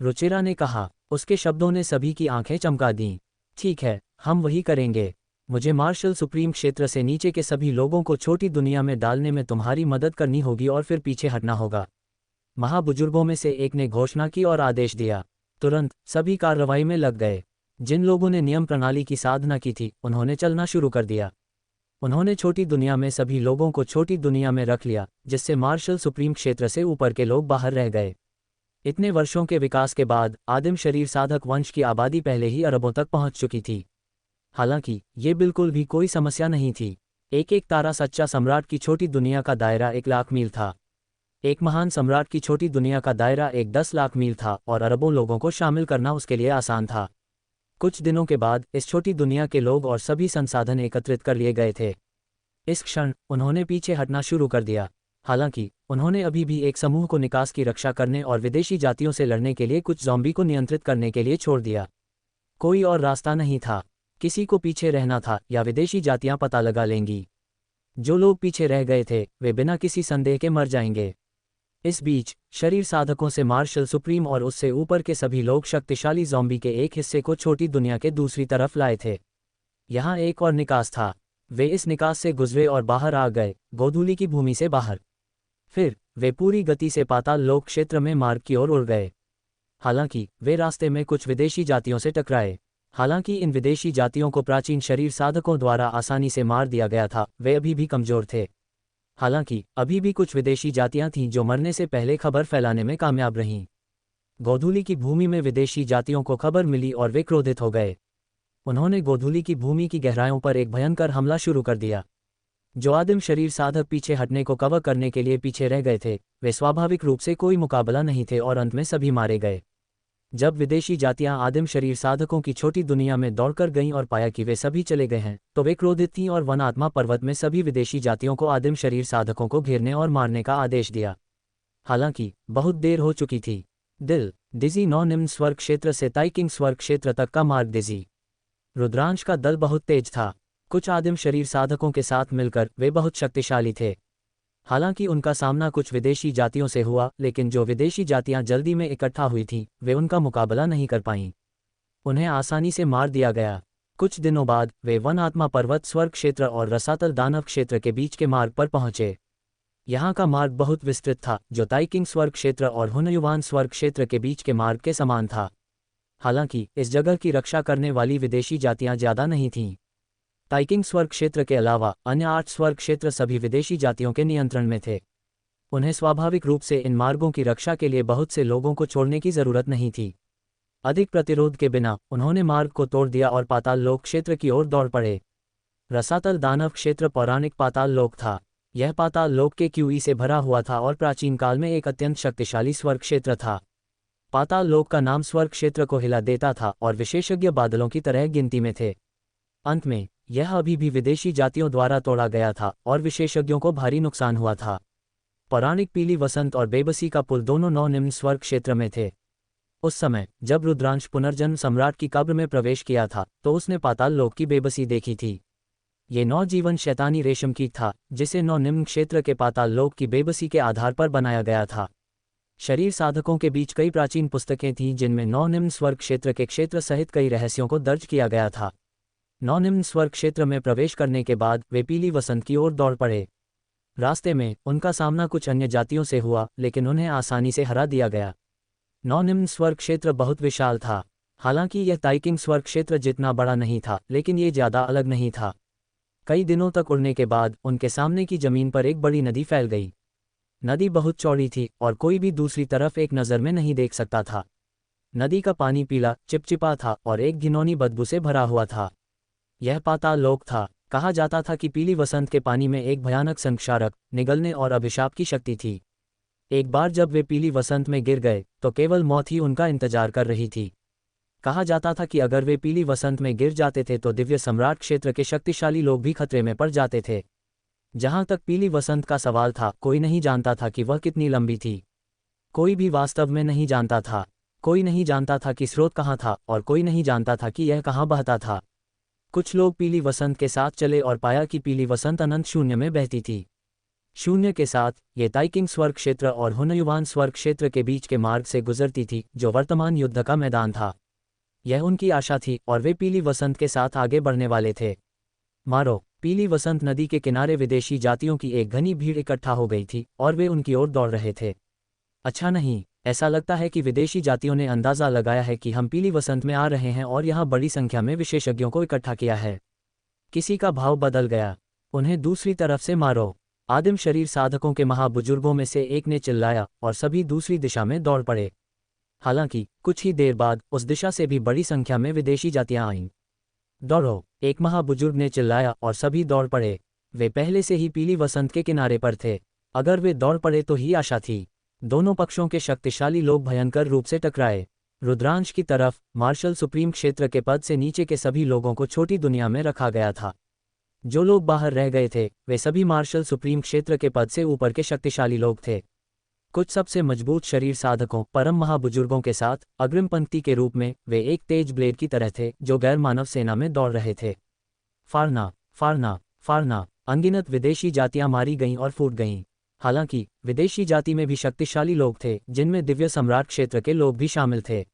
रुचिरा ने कहा। उसके शब्दों ने सभी की आंखें चमका दीं। ठीक है, हम वही करेंगे। मुझे मार्शल सुप्रीम क्षेत्र से नीचे के सभी लोगों को छोटी दुनिया में डालने में तुम्हारी मदद करनी होगी और फिर पीछे हटना होगा। महाबुजुर्गों में से एक ने घोषणा की और आदेश दिया। तुरंत सभी कार्रवाई में लग गए। जिन लोगों ने नियम प्रणाली की साधना की थी, उन्होंने चलना शुरू कर दिया। उन्होंने छोटी दुनिया में सभी लोगों को छोटी दुनिया में रख लिया, जिससे मार्शल सुप्रीम क्षेत्र से ऊपर के लोग बाहर रह गए। इतने वर्षों के विकास के बाद आदिम शरीर साधक वंश की आबादी पहले ही अरबों तक पहुंच चुकी थी। हालांकि ये बिल्कुल भी कोई समस्या नहीं थी। एक एक तारा सच्चा सम्राट की छोटी दुनिया का दायरा 1,00,000 मील था। एक महान सम्राट की छोटी दुनिया का दायरा 10,00,000 मील था और अरबों लोगों को शामिल करना उसके लिए आसान था। कुछ दिनों के बाद इस छोटी दुनिया के लोग और सभी संसाधन एकत्रित कर लिए गए थे। इस क्षण उन्होंने पीछे हटना शुरू कर दिया। हालांकि उन्होंने अभी भी एक समूह को निकास की रक्षा करने और विदेशी जातियों से लड़ने के लिए कुछ ज़ॉम्बी को नियंत्रित करने के लिए छोड़ दिया। कोई और रास्ता नहीं था। किसी को पीछे रहना था या विदेशी जातियां पता लगा लेंगी। जो लोग पीछे रह गए थे वे बिना किसी संदेह के मर जाएंगे। इस बीच शरीर साधकों से मार्शल सुप्रीम और उससे ऊपर के सभी लोग शक्तिशाली ज़ॉम्बी के एक हिस्से को छोटी दुनिया के दूसरी तरफ लाए थे। यहाँ एक और निकास था। वे इस निकास से गुजरे और बाहर आ गए, गोधूली की भूमि से बाहर। फिर वे पूरी गति से पाताल लोक क्षेत्र में मार्ग की ओर उड़ गए। हालांकि वे रास्ते में कुछ विदेशी जातियों से टकराए। हालांकि इन विदेशी जातियों को प्राचीन शरीर साधकों द्वारा आसानी से मार दिया गया था, वे अभी भी कमजोर थे। हालांकि अभी भी कुछ विदेशी जातियां थीं जो मरने से पहले खबर फैलाने में कामयाब रहीं। गोधूली की भूमि में विदेशी जातियों को खबर मिली और वे क्रोधित हो गए। उन्होंने गोधूली की भूमि की गहराइयों पर एक भयंकर हमला शुरू कर दिया। जो आदिम शरीर साधक पीछे हटने को कवर करने के लिए पीछे रह गए थे, वे स्वाभाविक रूप से कोई मुकाबला नहीं थे और अंत में सभी मारे गए। जब विदेशी जातियां आदिम शरीर साधकों की छोटी दुनिया में दौड़कर गईं और पाया कि वे सभी चले गए हैं, तो वे क्रोधित थीं और वन आत्मा पर्वत में सभी विदेशी जातियों को आदिम शरीर साधकों को घेरने और मारने का आदेश दिया। हालांकि बहुत देर हो चुकी थी। दिल डिजी नौ-निम्न स्वर्ग क्षेत्र से ताइकिंग स्वर्ग क्षेत्र तक का मार्ग डिजी। रुद्रांश का दल बहुत तेज था। कुछ आदिम शरीर साधकों के साथ मिलकर वे बहुत शक्तिशाली थे। हालांकि उनका सामना कुछ विदेशी जातियों से हुआ, लेकिन जो विदेशी जातियां जल्दी में इकट्ठा हुई थीं, वे उनका मुकाबला नहीं कर पाईं। उन्हें आसानी से मार दिया गया। कुछ दिनों बाद वे वन आत्मा पर्वत स्वर्ग क्षेत्र और रसातल दानव क्षेत्र के बीच के मार्ग पर पहुंचे। यहाँ का मार्ग बहुत विस्तृत था, जो ताइकिंग स्वर्ग क्षेत्र और हुनयुवान स्वर्ग क्षेत्र के बीच के मार्ग के समान था। हालांकि इस जगह की रक्षा करने वाली विदेशी जातियां ज्यादा नहीं थीं। ताइकिंग स्वर्ग क्षेत्र के अलावा अन्य 8 स्वर्ग क्षेत्र सभी विदेशी जातियों के नियंत्रण में थे। उन्हें स्वाभाविक रूप से इन मार्गों की रक्षा के लिए बहुत से लोगों को छोड़ने की जरूरत नहीं थी। अधिक प्रतिरोध के बिना उन्होंने मार्ग को तोड़ दिया और पाताल लोक क्षेत्र की ओर दौड़ पड़े। रसातल दानव क्षेत्र पौराणिक पाताल लोक था। यह पाताल लोक के क्यूई से भरा हुआ था और प्राचीन काल में एक अत्यंत शक्तिशाली स्वर्ग क्षेत्र था। पाताल लोक का नाम स्वर्ग क्षेत्र को हिला देता था और विशेषज्ञ बादलों की तरह गिनती में थे। अंत में यह अभी भी विदेशी जातियों द्वारा तोड़ा गया था और विशेषज्ञों को भारी नुकसान हुआ था। पौराणिक पीली वसंत और बेबसी का पुल दोनों नौ-निम्न स्वर्ग क्षेत्र में थे। उस समय जब रुद्रांश पुनर्जन्म सम्राट की कब्र में प्रवेश किया था, तो उसने पाताल लोक की बेबसी देखी थी। ये नौजीवन शैतानी रेशम कीट था, जिसे नौ-निम्न क्षेत्र के पाताल लोक की बेबसी के आधार पर बनाया गया था। शरीर साधकों के बीच कई प्राचीन पुस्तकें थीं जिनमें नौ-निम्न स्वर्ग क्षेत्र के क्षेत्र सहित कई रहस्यों को दर्ज किया गया था। नौ-निम्न स्वर्ग क्षेत्र में प्रवेश करने के बाद वे पीली वसंत की ओर दौड़ पड़े। रास्ते में उनका सामना कुछ अन्य जातियों से हुआ, लेकिन उन्हें आसानी से हरा दिया गया। नौ-निम्न स्वर्ग क्षेत्र बहुत विशाल था। हालांकि यह ताइकिंग स्वर्ग क्षेत्र जितना बड़ा नहीं था, लेकिन ये ज़्यादा अलग नहीं था। कई दिनों तक उड़ने के बाद उनके सामने की जमीन पर एक बड़ी नदी फैल गई। नदी बहुत चौड़ी थी और कोई भी दूसरी तरफ एक नज़र में नहीं देख सकता था। नदी का पानी पीला चिपचिपा था और एक घिनौनी बदबू से भरा हुआ था। यह पाताल लोक था। कहा जाता था कि पीली वसंत के पानी में एक भयानक संक्षारक, निगलने और अभिशाप की शक्ति थी। एक बार जब वे पीली वसंत में गिर गए तो केवल मौत ही उनका इंतजार कर रही थी। कहा जाता था कि अगर वे पीली वसंत में गिर जाते थे तो दिव्य सम्राट क्षेत्र के शक्तिशाली लोग भी खतरे में पड़ जाते थे। जहां तक पीली वसंत का सवाल था, कोई नहीं जानता था कि वह कितनी लंबी थी। कोई भी वास्तव में नहीं जानता था। कोई नहीं जानता था कि स्रोत कहाँ था और कोई नहीं जानता था कि यह कहाँ बहता था। कुछ लोग पीली वसंत के साथ चले और पाया कि पीली वसंत अनंत शून्य में बहती थी। शून्य के साथ ये ताइकिंग स्वर्ग क्षेत्र और हुनयुवान स्वर्ग क्षेत्र के बीच के मार्ग से गुजरती थी, जो वर्तमान युद्ध का मैदान था। यह उनकी आशा थी और वे पीली वसंत के साथ आगे बढ़ने वाले थे। मारो। पीली वसंत नदी के किनारे विदेशी जातियों की एक घनी भीड़ इकट्ठा हो गई थी और वे उनकी ओर दौड़ रहे थे। अच्छा नहीं, ऐसा लगता है कि विदेशी जातियों ने अंदाज़ा लगाया है कि हम पीली वसंत में आ रहे हैं और यहाँ बड़ी संख्या में विशेषज्ञों को इकट्ठा किया है। किसी का भाव बदल गया। उन्हें दूसरी तरफ से मारो। आदिम शरीर साधकों के महाबुजुर्गों में से एक ने चिल्लाया और सभी दूसरी दिशा में दौड़ पड़े। हालांकि कुछ ही देर बाद उस दिशा से भी बड़ी संख्या में विदेशी जातियां आईं। दौड़ो, एक महाबुजुर्ग ने चिल्लाया और सभी दौड़ पड़े। वे पहले से ही पीली वसंत के किनारे पर थे। अगर वे दौड़ पड़े तो ही आशा थी। दोनों पक्षों के शक्तिशाली लोग भयंकर रूप से टकराए। रुद्रांश की तरफ मार्शल सुप्रीम क्षेत्र के पद से नीचे के सभी लोगों को छोटी दुनिया में रखा गया था। जो लोग बाहर रह गए थे वे सभी मार्शल सुप्रीम क्षेत्र के पद से ऊपर के शक्तिशाली लोग थे। कुछ सबसे मजबूत शरीर साधकों, परम महाबुजुर्गों के साथ अग्रिम पंक्ति के रूप में वे एक तेज ब्लेड की तरह थे जो गैर मानव सेना में दौड़ रहे थे। फाड़ना, फाड़ना, फाड़ना। अनगिनत विदेशी जातियां मारी गईं और फूट गईं। हालांकि विदेशी जाति में भी शक्तिशाली लोग थे, जिनमें दिव्य सम्राट क्षेत्र के लोग भी शामिल थे।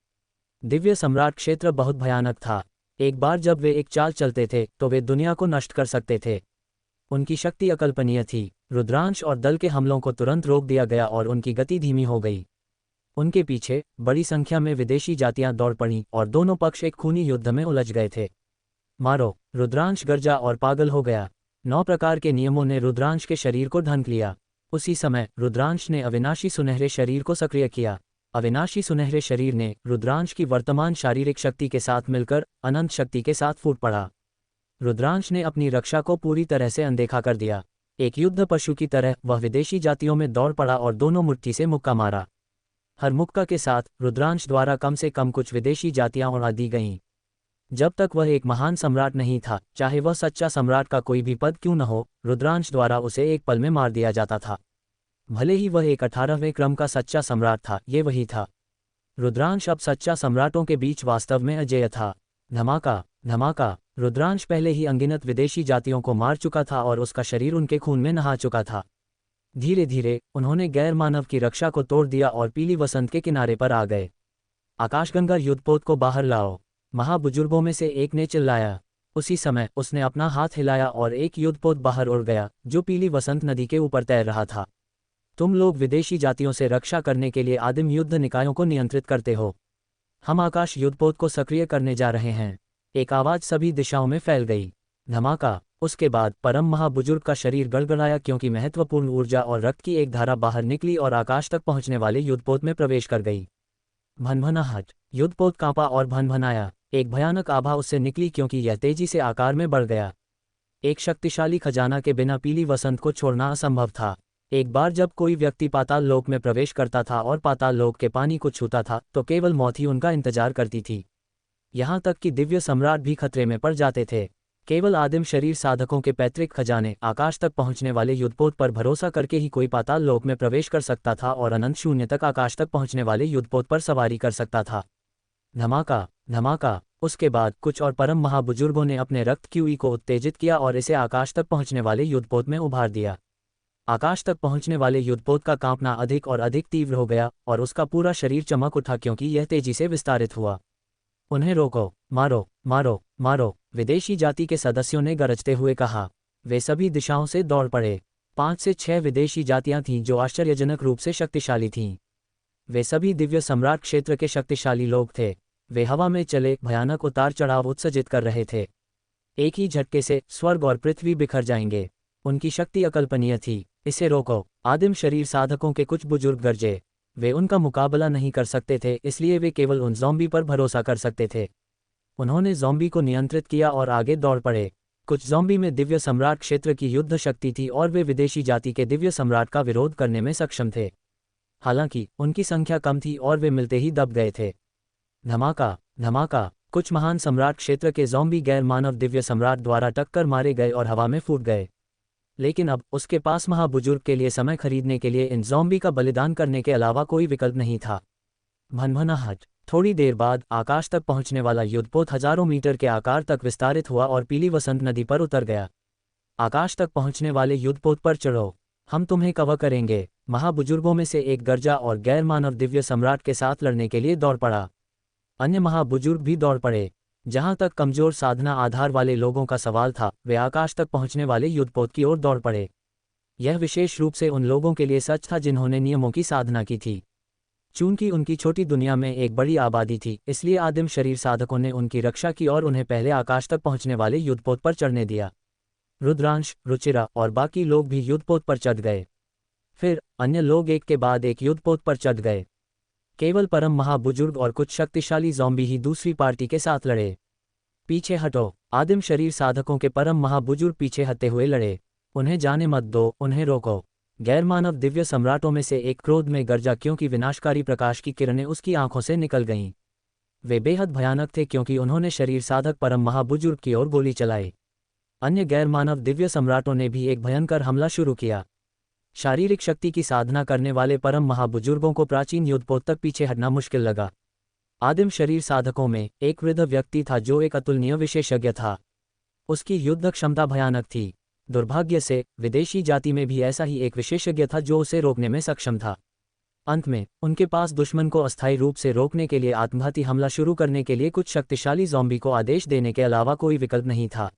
दिव्य सम्राट क्षेत्र बहुत भयानक था। एक बार जब वे एक चाल चलते थे तो वे दुनिया को नष्ट कर सकते थे। उनकी शक्ति अकल्पनीय थी। रुद्रांश और दल के हमलों को तुरंत रोक दिया गया और उनकी गति धीमी हो गई। उनके पीछे बड़ी संख्या में विदेशी जातियां दौड़ पड़ीं और दोनों पक्ष एक खूनी युद्ध में उलझ गए थे। मारो। रुद्रांश गरजा और पागल हो गया। 9 प्रकार के नियमों ने रुद्रांश के शरीर को ढंक लिया। उसी समय रुद्रांश ने अविनाशी सुनहरे शरीर को सक्रिय किया। अविनाशी सुनहरे शरीर ने रुद्रांश की वर्तमान शारीरिक शक्ति के साथ मिलकर अनंत शक्ति के साथ फूट पड़ा। रुद्रांश ने अपनी रक्षा को पूरी तरह से अनदेखा कर दिया। एक युद्ध पशु की तरह वह विदेशी जातियों में दौड़ पड़ा और दोनों मुट्ठी से मुक्का मारा। हर मुक्का के साथ रुद्रांश द्वारा कम से कम कुछ विदेशी जातियां उड़ा दी गईं। जब तक वह एक महान सम्राट नहीं था, चाहे वह सच्चा सम्राट का कोई भी पद क्यों न हो, रुद्रांश द्वारा उसे एक पल में मार दिया जाता था। भले ही वह एक 18वें क्रम का सच्चा सम्राट था, ये वही था। रुद्रांश अब सच्चा सम्राटों के बीच वास्तव में अजेय था। धमाका, धमाका। रुद्रांश पहले ही अनगिनत विदेशी जातियों को मार चुका था और उसका शरीर उनके खून में नहा चुका था। धीरे धीरे उन्होंने गैर मानव की रक्षा को तोड़ दिया और पीली वसंत के किनारे पर आ गए। आकाशगंगा युद्धपोत को बाहर लाओ, महाबुजुर्गों में से एक ने चिल्लाया। उसी समय उसने अपना हाथ हिलाया और एक युद्धपोत बाहर उड़ गया जो पीली वसंत नदी के ऊपर तैर रहा था। तुम लोग विदेशी जातियों से रक्षा करने के लिए आदिम युद्ध निकायों को नियंत्रित करते हो। हम आकाश युद्धपोत को सक्रिय करने जा रहे हैं। एक आवाज सभी दिशाओं में फैल गई। धमाका। उसके बाद परम महाबुजुर्ग का शरीर गड़गड़ाया क्योंकि महत्वपूर्ण ऊर्जा और रक्त की एक धारा बाहर निकली और आकाश तक पहुंचने वाले युद्धपोत में प्रवेश कर गई। भनभनाहट। युद्धपोत कांपा और भनभनाया। एक भयानक आभा उससे निकली क्योंकि यह तेजी से आकार में बढ़ गया। एक शक्तिशाली खजाना के बिना पीली वसंत को छोड़ना असंभव था। एक बार जब कोई व्यक्ति पाताल लोक में प्रवेश करता था और पाताल लोक के पानी को छूता था तो केवल मौत ही उनका इंतजार करती थी। यहाँ तक कि दिव्य सम्राट भी खतरे में पड़ जाते थे। केवल आदिम शरीर साधकों के पैतृक खजाने, आकाश तक पहुंचने वाले युद्धपोत पर भरोसा करके ही कोई पाताल लोक में प्रवेश कर सकता था और अनंत शून्य तक आकाश तक पहुंचने वाले युद्धपोत पर सवारी कर सकता था। धमाका, धमाका। उसके बाद कुछ और परम महाबुजुर्गों ने अपने रक्त क्यूई को उत्तेजित किया और इसे आकाश तक पहुंचने वाले युद्धपोत में उभार दिया। आकाश तक पहुंचने वाले युद्धपोत का कांपना अधिक और अधिक तीव्र हो गया और उसका पूरा शरीर चमक उठा क्योंकि यह तेजी से विस्तारित हुआ। उन्हें रोको, मारो, मारो, मारो, विदेशी जाति के सदस्यों ने गरजते हुए कहा। वे सभी दिशाओं से दौड़ पड़े। 5 से 6 विदेशी जातियां थीं जो आश्चर्यजनक रूप से शक्तिशाली थीं। वे सभी दिव्य सम्राट क्षेत्र के शक्तिशाली लोग थे। वे हवा में चले भयानक उतार चढ़ाव उत्सर्जित कर रहे थे। एक ही झटके से स्वर्ग और पृथ्वी बिखर जाएंगे। उनकी शक्ति अकल्पनीय थी। इसे रोको। आदिम शरीर साधकों के कुछ बुजुर्ग गरजे। वे उनका मुकाबला नहीं कर सकते थे, इसलिए वे केवल उन ज़ॉम्बी पर भरोसा कर सकते थे। उन्होंने ज़ॉम्बी को नियंत्रित किया और आगे दौड़ पड़े। कुछ ज़ॉम्बी में दिव्य सम्राट क्षेत्र की युद्ध शक्ति थी और वे विदेशी जाति के दिव्य सम्राट का विरोध करने में सक्षम थे। हालांकि उनकी संख्या कम थी और वे मिलते ही दब गए थे। धमाका धमाका, कुछ महान सम्राट क्षेत्र के ज़ॉम्बी गैर मानव दिव्य सम्राट द्वारा टक्कर मारे गए और हवा में फूट गए। लेकिन अब उसके पास महाबुजुर्ग के लिए समय खरीदने के लिए इन ज़ॉम्बी का बलिदान करने के अलावा कोई विकल्प नहीं था। भनभनाहट। थोड़ी देर बाद आकाश तक पहुंचने वाला युद्धपोत हजारों मीटर के आकार तक विस्तारित हुआ और पीली वसंत नदी पर उतर गया। आकाश तक पहुंचने वाले युद्धपोत पर चढ़ो, हम तुम्हें कवर करेंगे। महाबुजुर्गों में से एक गर्जा और गैर मानव दिव्य सम्राट के साथ लड़ने के लिए दौड़ पड़ा। अन्य महाबुजुर्ग भी दौड़ पड़े। जहां तक कमजोर साधना आधार वाले लोगों का सवाल था, वे आकाश तक पहुंचने वाले युद्धपोत की ओर दौड़ पड़े। यह विशेष रूप से उन लोगों के लिए सच था जिन्होंने नियमों की साधना की थी। चूंकि उनकी छोटी दुनिया में एक बड़ी आबादी थी, इसलिए आदिम शरीर साधकों ने उनकी रक्षा की और उन्हें पहले आकाश तक पहुंचने वाले युद्धपोत पर चढ़ने दिया। रुद्रांश, रुचिरा और बाकी लोग भी युद्धपोत पर चढ़ गए। फिर अन्य लोग एक के बाद एक युद्धपोत पर चढ़ गए। केवल परम महाबुजुर्ग और कुछ शक्तिशाली ज़ॉम्बी ही दूसरी पार्टी के साथ लड़े। पीछे हटो, आदिम शरीर साधकों के परम महाबुजुर्ग पीछे हटते हुए लड़े। उन्हें जाने मत दो, उन्हें रोको। गैरमानव दिव्य सम्राटों में से एक क्रोध में गरजा क्योंकि विनाशकारी प्रकाश की किरणें उसकी आंखों से निकल गईं। वे बेहद भयानक थे क्योंकि उन्होंने शरीर साधक परम महाबुजुर्ग की ओर गोली चलाई। अन्य गैरमानव दिव्य सम्राटों ने भी एक भयंकर हमला शुरू किया। शारीरिक शक्ति की साधना करने वाले परम महाबुजुर्गों को प्राचीन युद्धपोत तक पीछे हटना मुश्किल लगा। आदिम शरीर साधकों में एक वृद्ध व्यक्ति था जो एक अतुलनीय विशेषज्ञ था। उसकी युद्ध क्षमता भयानक थी। दुर्भाग्य से विदेशी जाति में भी ऐसा ही एक विशेषज्ञ था जो उसे रोकने में सक्षम था। अंत में उनके पास दुश्मन को अस्थायी रूप से रोकने के लिए आत्मघाती हमला शुरू करने के लिए कुछ शक्तिशाली ज़ॉम्बी को आदेश देने के अलावा कोई विकल्प नहीं था।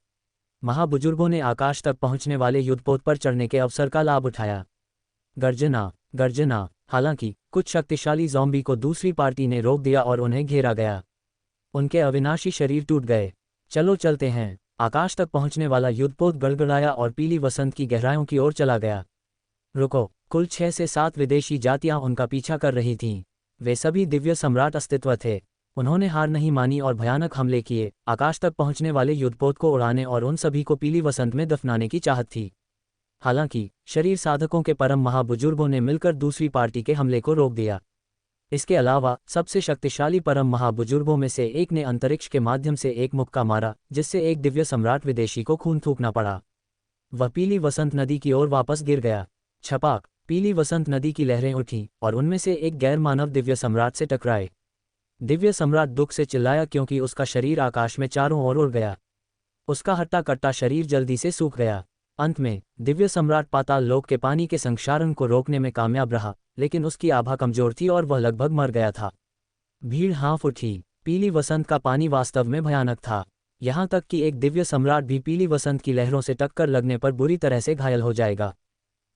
महाबुजुर्गों ने आकाश तक पहुंचने वाले युद्धपोत पर चढ़ने के अवसर का लाभ उठाया। गर्जना गर्जना। हालांकि कुछ शक्तिशाली ज़ॉम्बी को दूसरी पार्टी ने रोक दिया और उन्हें घेरा गया। उनके अविनाशी शरीर टूट गए। चलो चलते हैं। आकाश तक पहुंचने वाला युद्धपोत गड़गड़ाया और पीली वसंत की गहराइयों की ओर चला गया। रुको, कुल 6 से 7 विदेशी जातियां उनका पीछा कर रही थीं। वे सभी दिव्य सम्राट अस्तित्व थे। उन्होंने हार नहीं मानी और भयानक हमले किए। आकाश तक पहुंचने वाले युद्धपोत को उड़ाने और उन सभी को पीली वसंत में दफनाने की चाहत थी। हालांकि शरीर साधकों के परम महाबुजुर्गों ने मिलकर दूसरी पार्टी के हमले को रोक दिया। इसके अलावा सबसे शक्तिशाली परम महाबुजुर्गों में से एक ने अंतरिक्ष के माध्यम से एक मुक्का मारा, जिससे एक दिव्य सम्राट विदेशी को खून थूकना पड़ा। वह पीली वसंत नदी की ओर वापस गिर गया। छपाक, पीली वसंत नदी की लहरें उठीं और उनमें से एक गैर मानव दिव्य सम्राट से टकराए। दिव्य सम्राट दुख से चिल्लाया क्योंकि उसका शरीर आकाश में चारों ओर उड़ गया। उसका हट्टा कट्टा शरीर जल्दी से सूख गया। अंत में दिव्य सम्राट पाताल लोक के पानी के संक्षारण को रोकने में कामयाब रहा, लेकिन उसकी आभा कमजोर थी और वह लगभग मर गया था। भीड़ हाँफ उठी। पीली वसंत का पानी वास्तव में भयानक था। यहाँ तक कि एक दिव्य सम्राट भी पीली वसंत की लहरों से टक्कर लगने पर बुरी तरह से घायल हो जाएगा।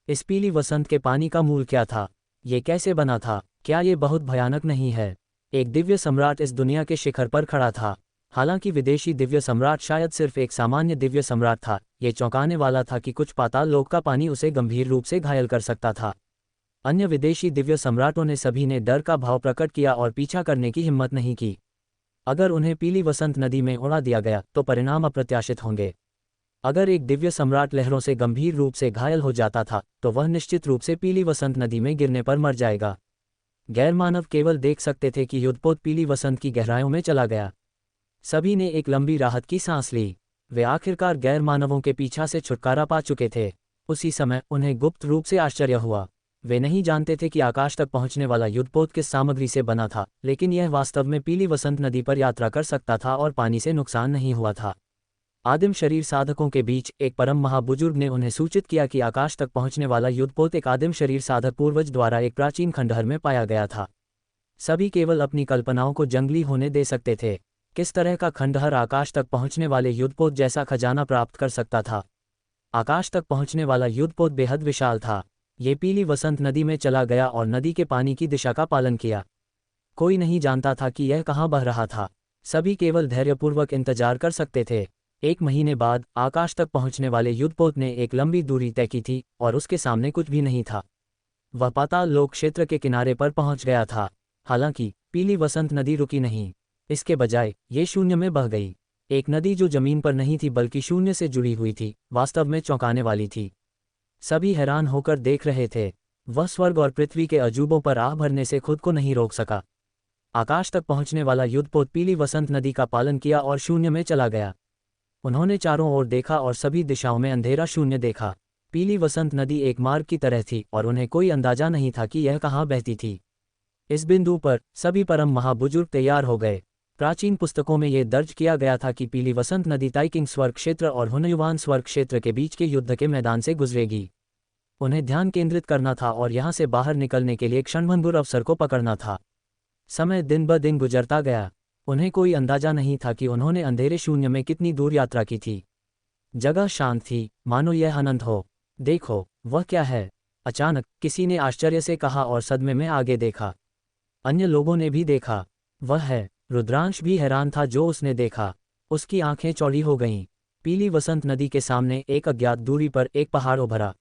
इस पीली वसंत के पानी का मूल क्या था? ये कैसे बना था? क्या ये बहुत भयानक नहीं है? एक दिव्य सम्राट इस दुनिया के शिखर पर खड़ा था। हालांकि विदेशी दिव्य सम्राट शायद सिर्फ एक सामान्य दिव्य सम्राट था, ये चौंकाने वाला था कि कुछ पाताल लोक का पानी उसे गंभीर रूप से घायल कर सकता था। अन्य विदेशी दिव्य सम्राटों ने सभी ने डर का भाव प्रकट किया और पीछा करने की हिम्मत नहीं की। अगर उन्हें पीली वसंत नदी में उड़ा दिया गया तो परिणाम अप्रत्याशित होंगे। अगर एक दिव्य सम्राट लहरों से गंभीर रूप से घायल हो जाता था तो वह निश्चित रूप से पीली वसंत नदी में गिरने पर मर जाएगा। गैरमानव केवल देख सकते थे कि युद्धपोत पीली वसंत की गहराइयों में चला गया। सभी ने एक लंबी राहत की सांस ली। वे आखिरकार गैरमानवों के पीछा से छुटकारा पा चुके थे। उसी समय उन्हें गुप्त रूप से आश्चर्य हुआ। वे नहीं जानते थे कि आकाश तक पहुंचने वाला युद्धपोत किस सामग्री से बना था, लेकिन यह वास्तव में पीली वसंत नदी पर यात्रा कर सकता था और पानी से नुकसान नहीं हुआ था। आदिम शरीर साधकों के बीच एक परम महाबुजुर्ग ने उन्हें सूचित किया कि आकाश तक पहुंचने वाला युद्धपोत एक आदिम शरीर साधक पूर्वज द्वारा एक प्राचीन खंडहर में पाया गया था। सभी केवल अपनी कल्पनाओं को जंगली होने दे सकते थे। किस तरह का खंडहर आकाश तक पहुंचने वाले युद्धपोत जैसा खजाना प्राप्त कर सकता था? आकाश तक पहुंचने वाला युद्धपोत बेहद विशाल था। ये पीली वसंत नदी में चला गया और नदी के पानी की दिशा का पालन किया। कोई नहीं जानता था कि यह कहाँ बह रहा था। सभी केवल धैर्यपूर्वक इंतजार कर सकते थे। 1 महीने बाद आकाश तक पहुंचने वाले युद्धपोत ने एक लंबी दूरी तय की थी और उसके सामने कुछ भी नहीं था। वह पाताल लोक क्षेत्र के किनारे पर पहुंच गया था। हालांकि पीली वसंत नदी रुकी नहीं, इसके बजाय ये शून्य में बह गई। एक नदी जो जमीन पर नहीं थी बल्कि शून्य से जुड़ी हुई थी, वास्तव में चौंकाने वाली थी। सभी हैरान होकर देख रहे थे। वह स्वर्ग और पृथ्वी के अजूबों पर आह भरने से खुद को नहीं रोक सका। आकाश तक पहुंचने वाला युद्धपोत पीली वसंत नदी का पालन किया और शून्य में चला गया। उन्होंने चारों ओर देखा और सभी दिशाओं में अंधेरा शून्य देखा। पीली वसंत नदी एक मार्ग की तरह थी और उन्हें कोई अंदाजा नहीं था कि यह कहाँ बहती थी। इस बिंदु पर सभी परम महाबुजुर्ग तैयार हो गए। प्राचीन पुस्तकों में यह दर्ज किया गया था कि पीली वसंत नदी ताइकिंग स्वर्ग क्षेत्र और हुनयुवान स्वर्ग क्षेत्र के बीच के युद्ध के मैदान से गुजरेगी। उन्हें ध्यान केंद्रित करना था और यहाँ से बाहर निकलने के लिए क्षणभंगुर अवसर को पकड़ना था। समय दिन ब दिन गुजरता गया। उन्हें कोई अंदाजा नहीं था कि उन्होंने अंधेरे शून्य में कितनी दूर यात्रा की थी। जगह शांत थी, मानो यह अनंत हो। देखो, वह क्या है? अचानक किसी ने आश्चर्य से कहा और सदमे में आगे देखा। अन्य लोगों ने भी देखा। वह है। रुद्रांश भी हैरान था जो उसने देखा। उसकी आंखें चौड़ी हो गईं। पीली वसंत नदी के सामने एक अज्ञात दूरी पर एक पहाड़ उभरा।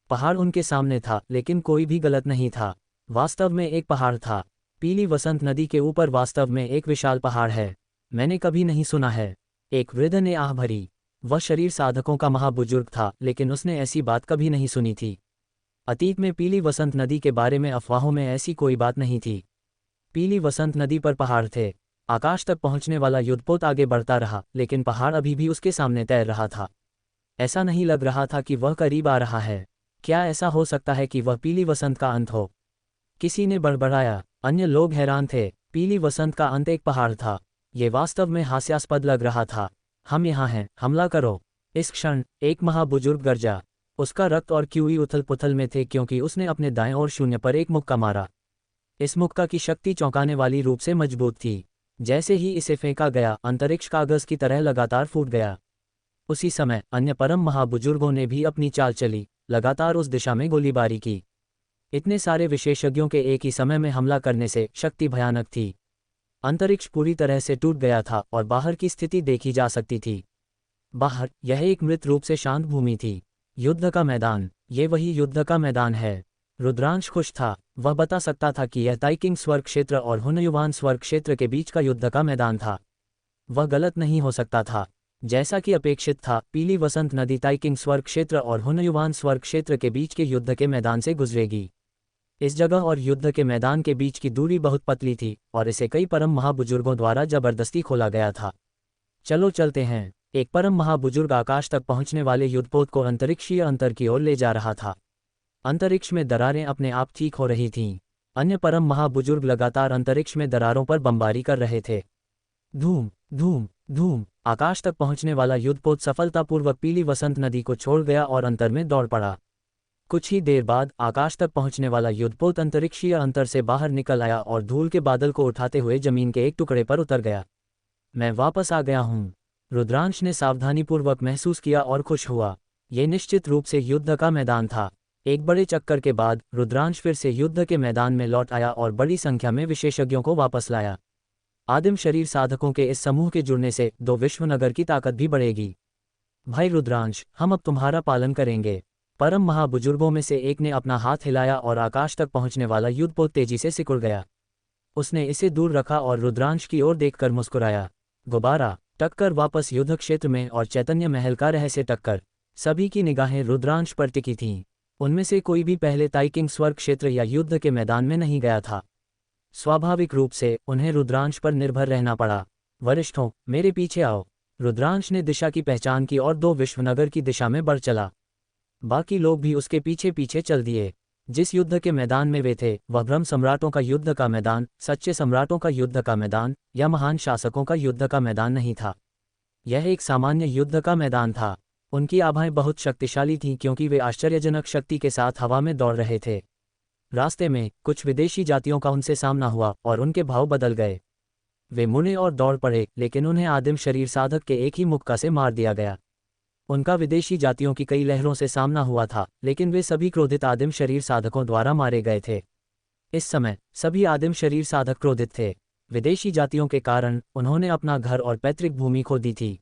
पहाड़ उनके सामने था, लेकिन कोई भी गलत नहीं था। वास्तव में एक पहाड़ था। पीली वसंत नदी के ऊपर वास्तव में एक विशाल पहाड़ है। मैंने कभी नहीं सुना है। एक वृद्ध ने आह भरी। वह शरीर साधकों का महाबुजुर्ग था, लेकिन उसने ऐसी बात कभी नहीं सुनी थी। अतीत में पीली वसंत नदी के बारे में अफवाहों में ऐसी कोई बात नहीं थी। पीली वसंत नदी पर पहाड़ थे। आकाश तक पहुंचने वाला युद्धपोत आगे बढ़ता रहा, लेकिन पहाड़ अभी भी उसके सामने तैर रहा था। ऐसा नहीं लग रहा था कि वह करीब आ रहा है। क्या ऐसा हो सकता है कि वह पीली वसंत का अंत हो? किसी ने बड़बड़ाया। अन्य लोग हैरान थे। पीली वसंत का अंत एक पहाड़ था। ये वास्तव में हास्यास्पद लग रहा था। हम यहाँ हैं, हमला करो। इस क्षण एक महाबुजुर्ग गरजा। उसका रक्त और क्यूई उथल पुथल में थे क्योंकि उसने अपने दाएं ओर शून्य पर एक मुक्का मारा। इस मुक्का की शक्ति चौंकाने वाली रूप से मजबूत थी। जैसे ही इसे फेंका गया, अंतरिक्ष कागज की तरह लगातार फूट गया। उसी समय अन्य परम महाबुजुर्गों ने भी अपनी चाल चली, लगातार उस दिशा में गोलीबारी की। इतने सारे विशेषज्ञों के एक ही समय में हमला करने से शक्ति भयानक थी। अंतरिक्ष पूरी तरह से टूट गया था और बाहर की स्थिति देखी जा सकती थी। बाहर यह एक मृत रूप से शांत भूमि थी। युद्ध का मैदान, ये वही युद्ध का मैदान है। रुद्रांश खुश था। वह बता सकता था कि यह ताइकिंग स्वर्ग क्षेत्र और हुनयुवान स्वर्ग क्षेत्र के बीच का युद्ध का मैदान था। वह गलत नहीं हो सकता था। जैसा कि अपेक्षित था, पीली वसंत नदी ताइकिंग स्वर्ग क्षेत्र और हुनयुवान स्वर्ग क्षेत्र के बीच के युद्ध के मैदान से गुजरेगी। इस जगह और युद्ध के मैदान के बीच की दूरी बहुत पतली थी और इसे कई परम महाबुजुर्गों द्वारा जबरदस्ती खोला गया था। चलो चलते हैं। एक परम महाबुजुर्ग आकाश तक पहुंचने वाले युद्धपोत को अंतरिक्षीय अंतर की ओर ले जा रहा था। अंतरिक्ष में दरारें अपने आप ठीक हो रही थीं। अन्य परम महाबुजुर्ग लगातार अंतरिक्ष में दरारों पर बमबारी कर रहे थे। धूम धूम धूम। आकाश तक पहुंचने वाला युद्धपोत सफलतापूर्वक पीली वसंत नदी को छोड़ गया और अंतर में दौड़ पड़ा। कुछ ही देर बाद आकाश तक पहुंचने वाला युद्धपोत अंतरिक्षीय अंतर से बाहर निकल आया और धूल के बादल को उठाते हुए जमीन के एक टुकड़े पर उतर गया। मैं वापस आ गया हूँ, रुद्रांश ने सावधानीपूर्वक महसूस किया और खुश हुआ। ये निश्चित रूप से युद्ध का मैदान था। एक बड़े चक्कर के बाद रुद्रांश फिर से युद्ध के मैदान में लौट आया और बड़ी संख्या में विशेषज्ञों को वापस लाया। आदिम शरीर साधकों के इस समूह के जुड़ने से 2 विश्वनगर की ताकत भी बढ़ेगी। भाई रुद्रांश, हम अब तुम्हारा पालन करेंगे। परम महाबुजुर्गों में से एक ने अपना हाथ हिलाया और आकाश तक पहुंचने वाला युद्धपोत तेजी से सिकुड़ गया। उसने इसे दूर रखा और रुद्रांश की ओर देखकर मुस्कुराया। गुब्बारा टक्कर वापस युद्ध क्षेत्र में और चैतन्य महल का रहस्य टक्कर। सभी की निगाहें रुद्रांश पर टिकी थीं। उनमें से कोई भी पहले ताइकिंग स्वर्ग क्षेत्र या युद्ध के मैदान में नहीं गया था। स्वाभाविक रूप से उन्हें रुद्रांश पर निर्भर रहना पड़ा। वरिष्ठों, मेरे पीछे आओ। रुद्रांश ने दिशा की पहचान की और 2 विश्वनगर की दिशा में बढ़ चला। बाकी लोग भी उसके पीछे पीछे चल दिए। जिस युद्ध के मैदान में वे थे, वह ब्रह्म सम्राटों का युद्ध का मैदान, सच्चे सम्राटों का युद्ध का मैदान या महान शासकों का युद्ध का मैदान नहीं था। यह एक सामान्य युद्ध का मैदान था। उनकी आभाएं बहुत शक्तिशाली थीं क्योंकि वे आश्चर्यजनक शक्ति के साथ हवा में दौड़ रहे थे। रास्ते में कुछ विदेशी जातियों का उनसे सामना हुआ और उनके भाव बदल गए। वे मुड़े और दौड़ पड़े, लेकिन उन्हें आदिम शरीर साधक के एक ही मुक्का से मार दिया गया। उनका विदेशी जातियों की कई लहरों से सामना हुआ था, लेकिन वे सभी क्रोधित आदिम शरीर साधकों द्वारा मारे गए थे। इस समय सभी आदिम शरीर साधक क्रोधित थे। विदेशी जातियों के कारण उन्होंने अपना घर और पैतृक भूमि खो दी थी।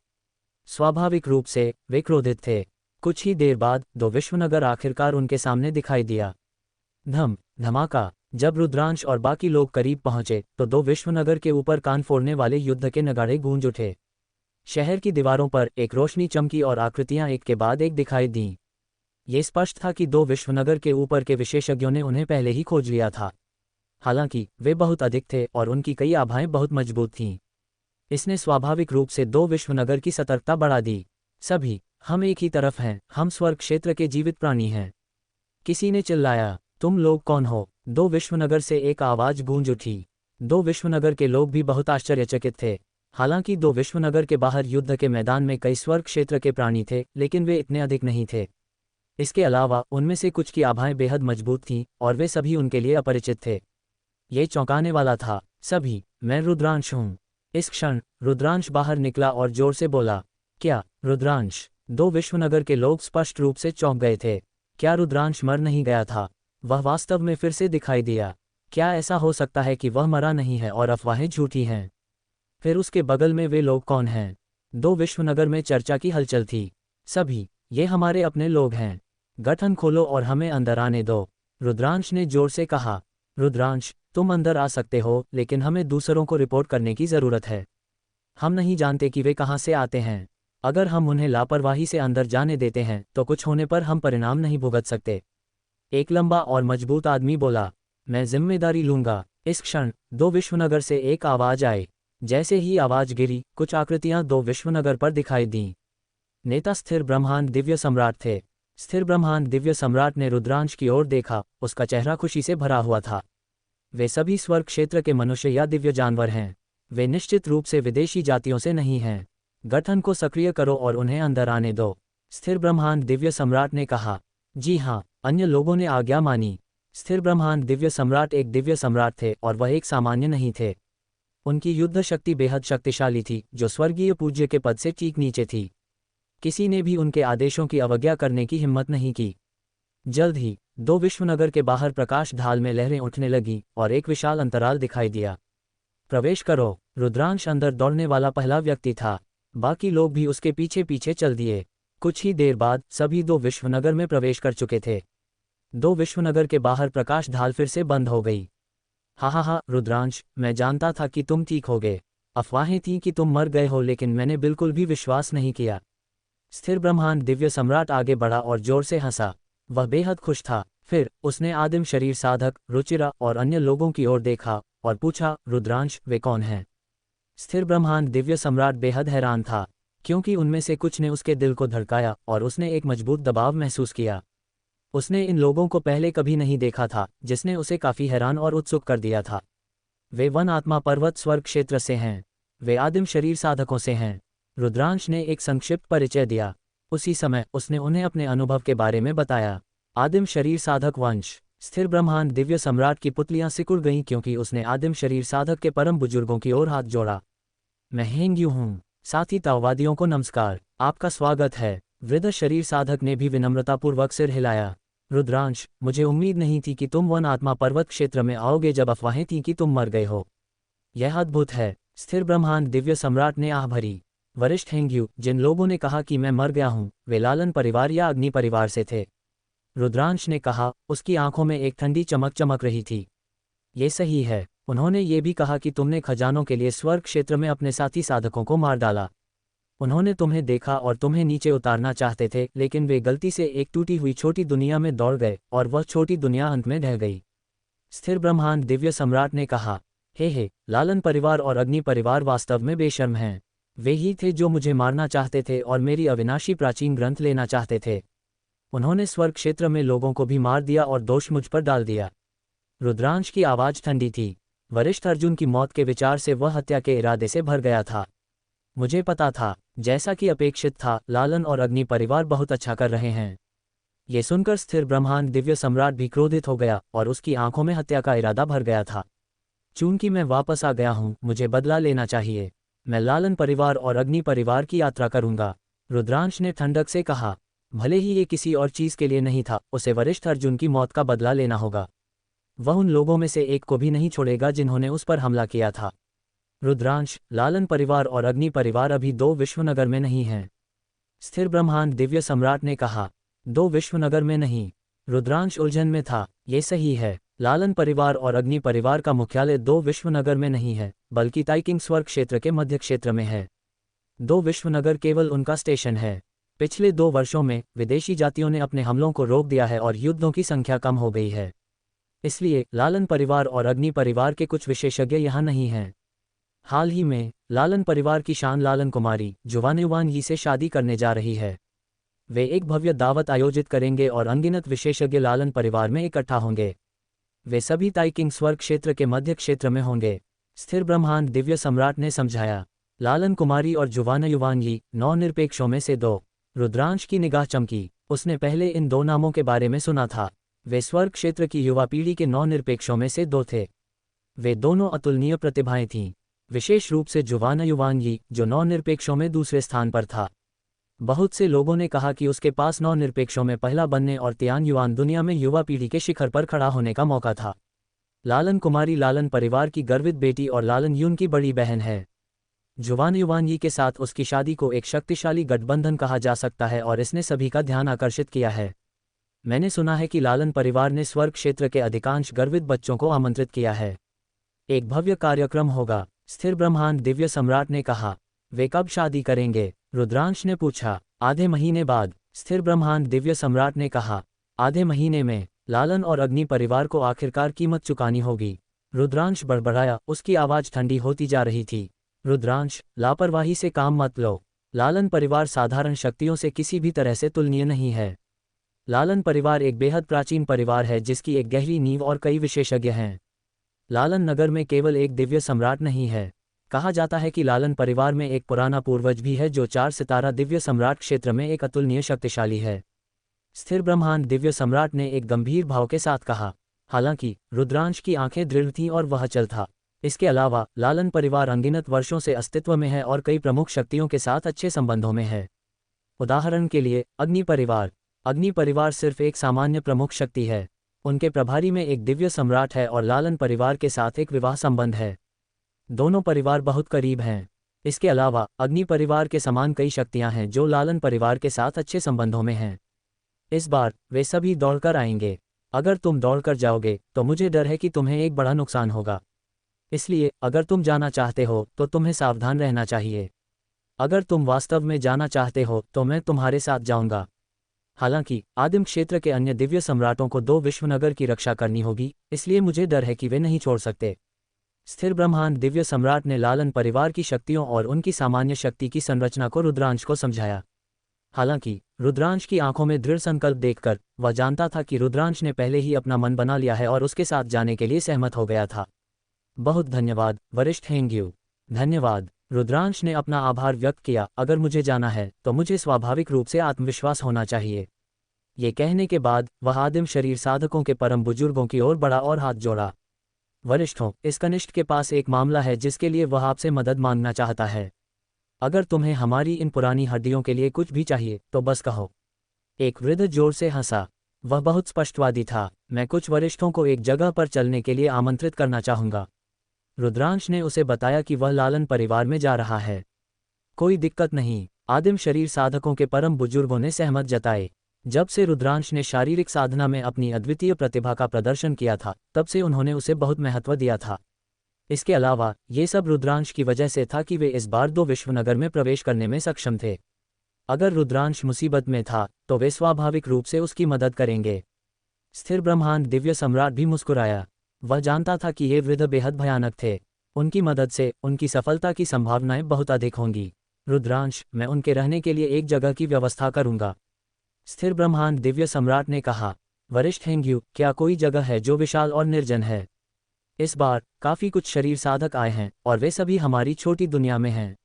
स्वाभाविक रूप से वे क्रोधित थे। कुछ ही देर बाद 2 विश्वनगर आखिरकार उनके सामने दिखाई दिया। धम धमाका। जब रुद्रांश और बाकी लोग करीब पहुंचे तो दो विश्वनगर के ऊपर कान फोड़ने वाले युद्ध के नगाड़े गूंज उठे। शहर की दीवारों पर एक रोशनी चमकी और आकृतियां एक के बाद एक दिखाई दीं। ये स्पष्ट था कि दो विश्वनगर के ऊपर के विशेषज्ञों ने उन्हें पहले ही खोज लिया था। हालांकि वे बहुत अधिक थे और उनकी कई आभाएं बहुत मजबूत थीं। इसने स्वाभाविक रूप से दो विश्वनगर की सतर्कता बढ़ा दी। सभी, हम एक ही तरफ हैं, हम स्वर्ग क्षेत्र के जीवित प्राणी हैं। किसी ने चिल्लाया, तुम लोग कौन हो? दो विश्वनगर से एक आवाज गूंज उठी। दो विश्वनगर के लोग भी बहुत आश्चर्यचकित थे। हालांकि दो विश्वनगर के बाहर युद्ध के मैदान में कई स्वर्ग क्षेत्र के प्राणी थे, लेकिन वे इतने अधिक नहीं थे। इसके अलावा उनमें से कुछ की आभाएं बेहद मजबूत थीं और वे सभी उनके लिए अपरिचित थे। ये चौंकाने वाला था। सभी, मैं रुद्रांश हूँ। इस क्षण रुद्रांश बाहर निकला और जोर से बोला, क्या रुद्रांश? दो विश्वनगर के लोग स्पष्ट रूप से चौंक गए थे। क्या रुद्रांश मर नहीं गया था? वह वास्तव में फिर से दिखाई दिया। क्या ऐसा हो सकता है कि वह मरा नहीं है और अफवाहें झूठी हैं? फिर उसके बगल में वे लोग कौन हैं? दो विश्वनगर में चर्चा की हलचल थी। सभी, ये हमारे अपने लोग हैं। गठन खोलो और हमें अंदर आने दो, रुद्रांश ने जोर से कहा। रुद्रांश, तुम अंदर आ सकते हो, लेकिन हमें दूसरों को रिपोर्ट करने की ज़रूरत है। हम नहीं जानते कि वे कहाँ से आते हैं। अगर हम उन्हें लापरवाही से अंदर जाने देते हैं तो कुछ होने पर हम परिणाम नहीं भुगत सकते। एक लंबा और मजबूत आदमी बोला, मैं जिम्मेदारी लूंगा। इस क्षण दो विश्वनगर से एक आवाज आई। जैसे ही आवाज गिरी, कुछ आकृतियां दो विश्वनगर पर दिखाई दीं। नेता स्थिर ब्रह्मांड दिव्य सम्राट थे। स्थिर ब्रह्मांड दिव्य सम्राट ने रुद्रांश की ओर देखा, उसका चेहरा खुशी से भरा हुआ था। वे सभी स्वर्ग क्षेत्र के मनुष्य या दिव्य जानवर हैं। वे निश्चित रूप से विदेशी जातियों से नहीं हैं। गठन को सक्रिय करो और उन्हें अंदर आने दो, स्थिर ब्रह्मांड दिव्य सम्राट ने कहा। जी हाँ, अन्य लोगों ने आज्ञा मानी। स्थिर ब्रह्मांड दिव्य सम्राट एक दिव्य सम्राट थे और वह एक सामान्य नहीं थे। उनकी युद्ध शक्ति बेहद शक्तिशाली थी, जो स्वर्गीय पूज्य के पद से ठीक नीचे थी। किसी ने भी उनके आदेशों की अवज्ञा करने की हिम्मत नहीं की। जल्द ही दो विश्वनगर के बाहर प्रकाश ढाल में लहरें उठने लगीं और एक विशाल अंतराल दिखाई दिया। प्रवेश करो। रुद्रांश अंदर दौड़ने वाला पहला व्यक्ति था। बाकी लोग भी उसके पीछे पीछे चल दिए। कुछ ही देर बाद सभी दो विश्वनगर में प्रवेश कर चुके थे। दो विश्वनगर के बाहर प्रकाश ढाल फिर से बंद हो गई। हा, रुद्रांश, मैं जानता था कि तुम ठीक होगे। अफवाहें थीं कि तुम मर गए हो, लेकिन मैंने बिल्कुल भी विश्वास नहीं किया। स्थिर ब्रह्मांड दिव्य सम्राट आगे बढ़ा और जोर से हंसा। वह बेहद खुश था। फिर उसने आदिम शरीर साधक, रुचिरा और अन्य लोगों की ओर देखा और पूछा, रुद्रांश, वे कौन हैं? स्थिर ब्रह्मांड दिव्य सम्राट बेहद हैरान था, क्योंकि उनमें से कुछ ने उसके दिल को धड़काया और उसने एक मजबूत दबाव महसूस किया। उसने इन लोगों को पहले कभी नहीं देखा था, जिसने उसे काफी हैरान और उत्सुक कर दिया था। वे वन आत्मा पर्वत स्वर्ग क्षेत्र से हैं। वे आदिम शरीर साधकों से हैं। रुद्रांश ने एक संक्षिप्त परिचय दिया। उसी समय उसने उन्हें अपने अनुभव के बारे में बताया। आदिम शरीर साधक वंश। स्थिर ब्रह्मांड दिव्य सम्राट की पुतलियां सिकुड़ गईं क्योंकि उसने आदिम शरीर साधक के परम बुजुर्गों की ओर हाथ जोड़ा। मैं हेंग्यू हूँ। साथी ताओवादियों को नमस्कार, आपका स्वागत है। वृद्ध शरीर साधक ने भी विनम्रतापूर्वक सिर हिलाया। रुद्रांश, मुझे उम्मीद नहीं थी कि तुम वन आत्मा पर्वत क्षेत्र में आओगे जब अफवाहें थीं कि तुम मर गए हो। यह अद्भुत है। स्थिर ब्रह्मांड दिव्य सम्राट ने आह भरी। वरिष्ठ हेंग्यू, जिन लोगों ने कहा कि मैं मर गया हूँ, वे लालन परिवार या अग्नि परिवार से थे। रुद्रांश ने कहा, उसकी आंखों में एक ठंडी चमक चमक रही थी। ये सही है। उन्होंने ये भी कहा कि तुमने खजानों के लिए स्वर्ग क्षेत्र में अपने साथी साधकों को मार डाला। उन्होंने तुम्हें देखा और तुम्हें नीचे उतारना चाहते थे, लेकिन वे गलती से एक टूटी हुई छोटी दुनिया में दौड़ गए और वह छोटी दुनिया अंत में ढह गई। स्थिर ब्रह्मांड दिव्य सम्राट ने कहा, हे, लालन परिवार और अग्नि परिवार वास्तव में बेशर्म हैं। वे ही थे जो मुझे मारना चाहते थे और मेरी अविनाशी प्राचीन ग्रंथ लेना चाहते थे। उन्होंने स्वर्ग क्षेत्र में लोगों को भी मार दिया और दोष मुझ पर डाल दिया। रुद्रांश की आवाज ठंडी थी। वरिष्ठ अर्जुन की मौत के विचार से वह हत्या के इरादे से भर गया था। मुझे पता था, जैसा कि अपेक्षित था, लालन और अग्नि परिवार बहुत अच्छा कर रहे हैं। ये सुनकर स्थिर ब्रह्मांड दिव्य सम्राट भी क्रोधित हो गया और उसकी आंखों में हत्या का इरादा भर गया था। चूंकि मैं वापस आ गया हूँ, मुझे बदला लेना चाहिए। मैं लालन परिवार और अग्नि परिवार की यात्रा करूंगा। रुद्रांश ने ठंडक से कहा। भले ही ये किसी और चीज के लिए नहीं था, उसे वरिष्ठ अर्जुन की मौत का बदला लेना होगा। वह उन लोगों में से एक को भी नहीं छोड़ेगा जिन्होंने उस पर हमला किया था। रुद्रांश, लालन परिवार और अग्नि परिवार अभी दो विश्वनगर में नहीं हैं। स्थिर ब्रह्मांड दिव्य सम्राट ने कहा। दो विश्वनगर में नहीं? रुद्रांश उलझन में था। ये सही है, लालन परिवार और अग्नि परिवार का मुख्यालय दो विश्वनगर में नहीं है, बल्कि ताइकिंग स्वर्ग क्षेत्र के मध्य क्षेत्र में है। दो विश्वनगर केवल उनका स्टेशन है। पिछले 2 वर्षों में विदेशी जातियों ने अपने हमलों को रोक दिया है और युद्धों की संख्या कम हो गई है। इसलिए लालन परिवार और अग्नि परिवार के कुछ विशेषज्ञ यहाँ नहीं हैं। हाल ही में लालन परिवार की शान लालन कुमारी जुवानुवान यी से शादी करने जा रही है। वे एक भव्य दावत आयोजित करेंगे और अनगिनत विशेषज्ञ लालन परिवार में इकट्ठा होंगे। वे सभी ताइकिंग स्वर्ग क्षेत्र के मध्य क्षेत्र में होंगे, स्थिर ब्रह्मांड दिव्य सम्राट ने समझाया। लालन कुमारी और जुवानुवान यी 9 निरपेक्षों में से 2। रुद्रांश की निगाह चमकी। उसने पहले इन 2 नामों के बारे में सुना था। वे स्वर्ग क्षेत्र की युवा पीढ़ी के 9 निरपेक्षों में से 2 थे। वे दोनों अतुलनीय प्रतिभाएं थीं, विशेष रूप से जुवानुवान यी जो 9 निरपेक्षों में दूसरे स्थान पर था। बहुत से लोगों ने कहा कि उसके पास 9 निरपेक्षों में पहला बनने और तियान युआन दुनिया में युवा पीढ़ी के शिखर पर खड़ा होने का मौका था। लालन कुमारी लालन परिवार की गर्वित बेटी और लालन यून की बड़ी बहन है। जुवानुवान यी के साथ उसकी शादी को एक शक्तिशाली गठबंधन कहा जा सकता है और इसने सभी का ध्यान आकर्षित किया है। मैंने सुना है कि लालन परिवार ने स्वर्ग क्षेत्र के अधिकांश गर्वित बच्चों को आमंत्रित किया है। एक भव्य कार्यक्रम होगा, स्थिर ब्रह्मांड दिव्य सम्राट ने कहा। वे कब शादी करेंगे? रुद्रांश ने पूछा। आधे महीने बाद, स्थिर ब्रह्मांड दिव्य सम्राट ने कहा। आधे महीने में लालन और अग्नि परिवार को आखिरकार कीमत चुकानी होगी। रुद्रांश बड़बड़ाया, उसकी आवाज ठंडी होती जा रही थी। रुद्रांश, लापरवाही से काम मत लो। लालन परिवार साधारण शक्तियों से किसी भी तरह से तुलनीय नहीं है। लालन परिवार एक बेहद प्राचीन परिवार है जिसकी एक गहरी नींव और कई विशेषज्ञ हैं। लालन नगर में केवल एक दिव्य सम्राट नहीं है। कहा जाता है कि लालन परिवार में एक पुराना पूर्वज भी है जो 4 सितारा दिव्य सम्राट क्षेत्र में एक अतुलनीय शक्तिशाली है। स्थिर ब्रह्मांड दिव्य सम्राट ने एक गंभीर भाव के साथ कहा। हालांकि रुद्रांश की आंखें दृढ़ थीं और वह चल था। इसके अलावा लालन परिवार अनगिनत वर्षों से अस्तित्व में है और कई प्रमुख शक्तियों के साथ अच्छे संबंधों में है। उदाहरण के लिए अग्नि परिवार। अग्नि परिवार सिर्फ एक सामान्य प्रमुख शक्ति है। उनके प्रभारी में एक दिव्य सम्राट है और लालन परिवार के साथ एक विवाह संबंध है। दोनों परिवार बहुत करीब हैं। इसके अलावा अग्नि परिवार के समान कई शक्तियां हैं जो लालन परिवार के साथ अच्छे संबंधों में हैं। इस बार वे सभी दौड़कर आएंगे। अगर तुम दौड़कर जाओगे तो मुझे डर है कि तुम्हें एक बड़ा नुकसान होगा। इसलिए अगर तुम जाना चाहते हो तो तुम्हें सावधान रहना चाहिए। अगर तुम वास्तव में जाना चाहते हो तो मैं तुम्हारे साथ जाऊंगा। हालांकि आदिम क्षेत्र के अन्य दिव्य सम्राटों को 2 विश्वनगर की रक्षा करनी होगी, इसलिए मुझे डर है कि वे नहीं छोड़ सकते। स्थिर ब्रह्मांड दिव्य सम्राट ने लालन परिवार की शक्तियों और उनकी सामान्य शक्ति की संरचना को रुद्रांश को समझाया। हालांकि रुद्रांश की आंखों में दृढ़ संकल्प देखकर वह जानता था कि रुद्रांश ने पहले ही अपना मन बना लिया है और उसके साथ जाने के लिए सहमत हो गया था। बहुत धन्यवाद वरिष्ठ हेंग्यू। धन्यवाद। रुद्रांश ने अपना आभार व्यक्त किया। अगर मुझे जाना है तो मुझे स्वाभाविक रूप से आत्मविश्वास होना चाहिए। ये कहने के बाद वह आदिम शरीर साधकों के परम बुजुर्गों की ओर बढ़ा और हाथ जोड़ा। वरिष्ठों, इस कनिष्ठ के पास एक मामला है जिसके लिए वह आपसे मदद मांगना चाहता है। अगर तुम्हें हमारी इन पुरानी हड्डियों के लिए कुछ भी चाहिए तो बस कहो। एक वृद्ध जोर से हंसा। वह बहुत स्पष्टवादी था। मैं कुछ वरिष्ठों को एक जगह पर चलने के लिए आमंत्रित करना चाहूंगा। रुद्रांश ने उसे बताया कि वह लालन परिवार में जा रहा है। कोई दिक्कत नहीं, आदिम शरीर साधकों के परम बुजुर्गों ने सहमत जताए। जब से रुद्रांश ने शारीरिक साधना में अपनी अद्वितीय प्रतिभा का प्रदर्शन किया था, तब से उन्होंने उसे बहुत महत्व दिया था। इसके अलावा ये सब रुद्रांश की वजह से था कि वे इस बार 2 विश्वनगर में प्रवेश करने में सक्षम थे। अगर रुद्रांश मुसीबत में था तो वे स्वाभाविक रूप से उसकी मदद करेंगे। स्थिर ब्रह्मांड दिव्य सम्राट भी मुस्कुराया। वह जानता था कि ये वृद्ध बेहद भयानक थे। उनकी मदद से उनकी सफलता की संभावनाएं बहुत अधिक होंगी। रुद्रांश, मैं उनके रहने के लिए एक जगह की व्यवस्था करूंगा। स्थिर ब्रह्मांड दिव्य सम्राट ने कहा। वरिष्ठ हेंग्यू, क्या कोई जगह है जो विशाल और निर्जन है? इस बार काफी कुछ शरीर साधक आए हैं और वे सभी हमारी छोटी दुनिया में हैं।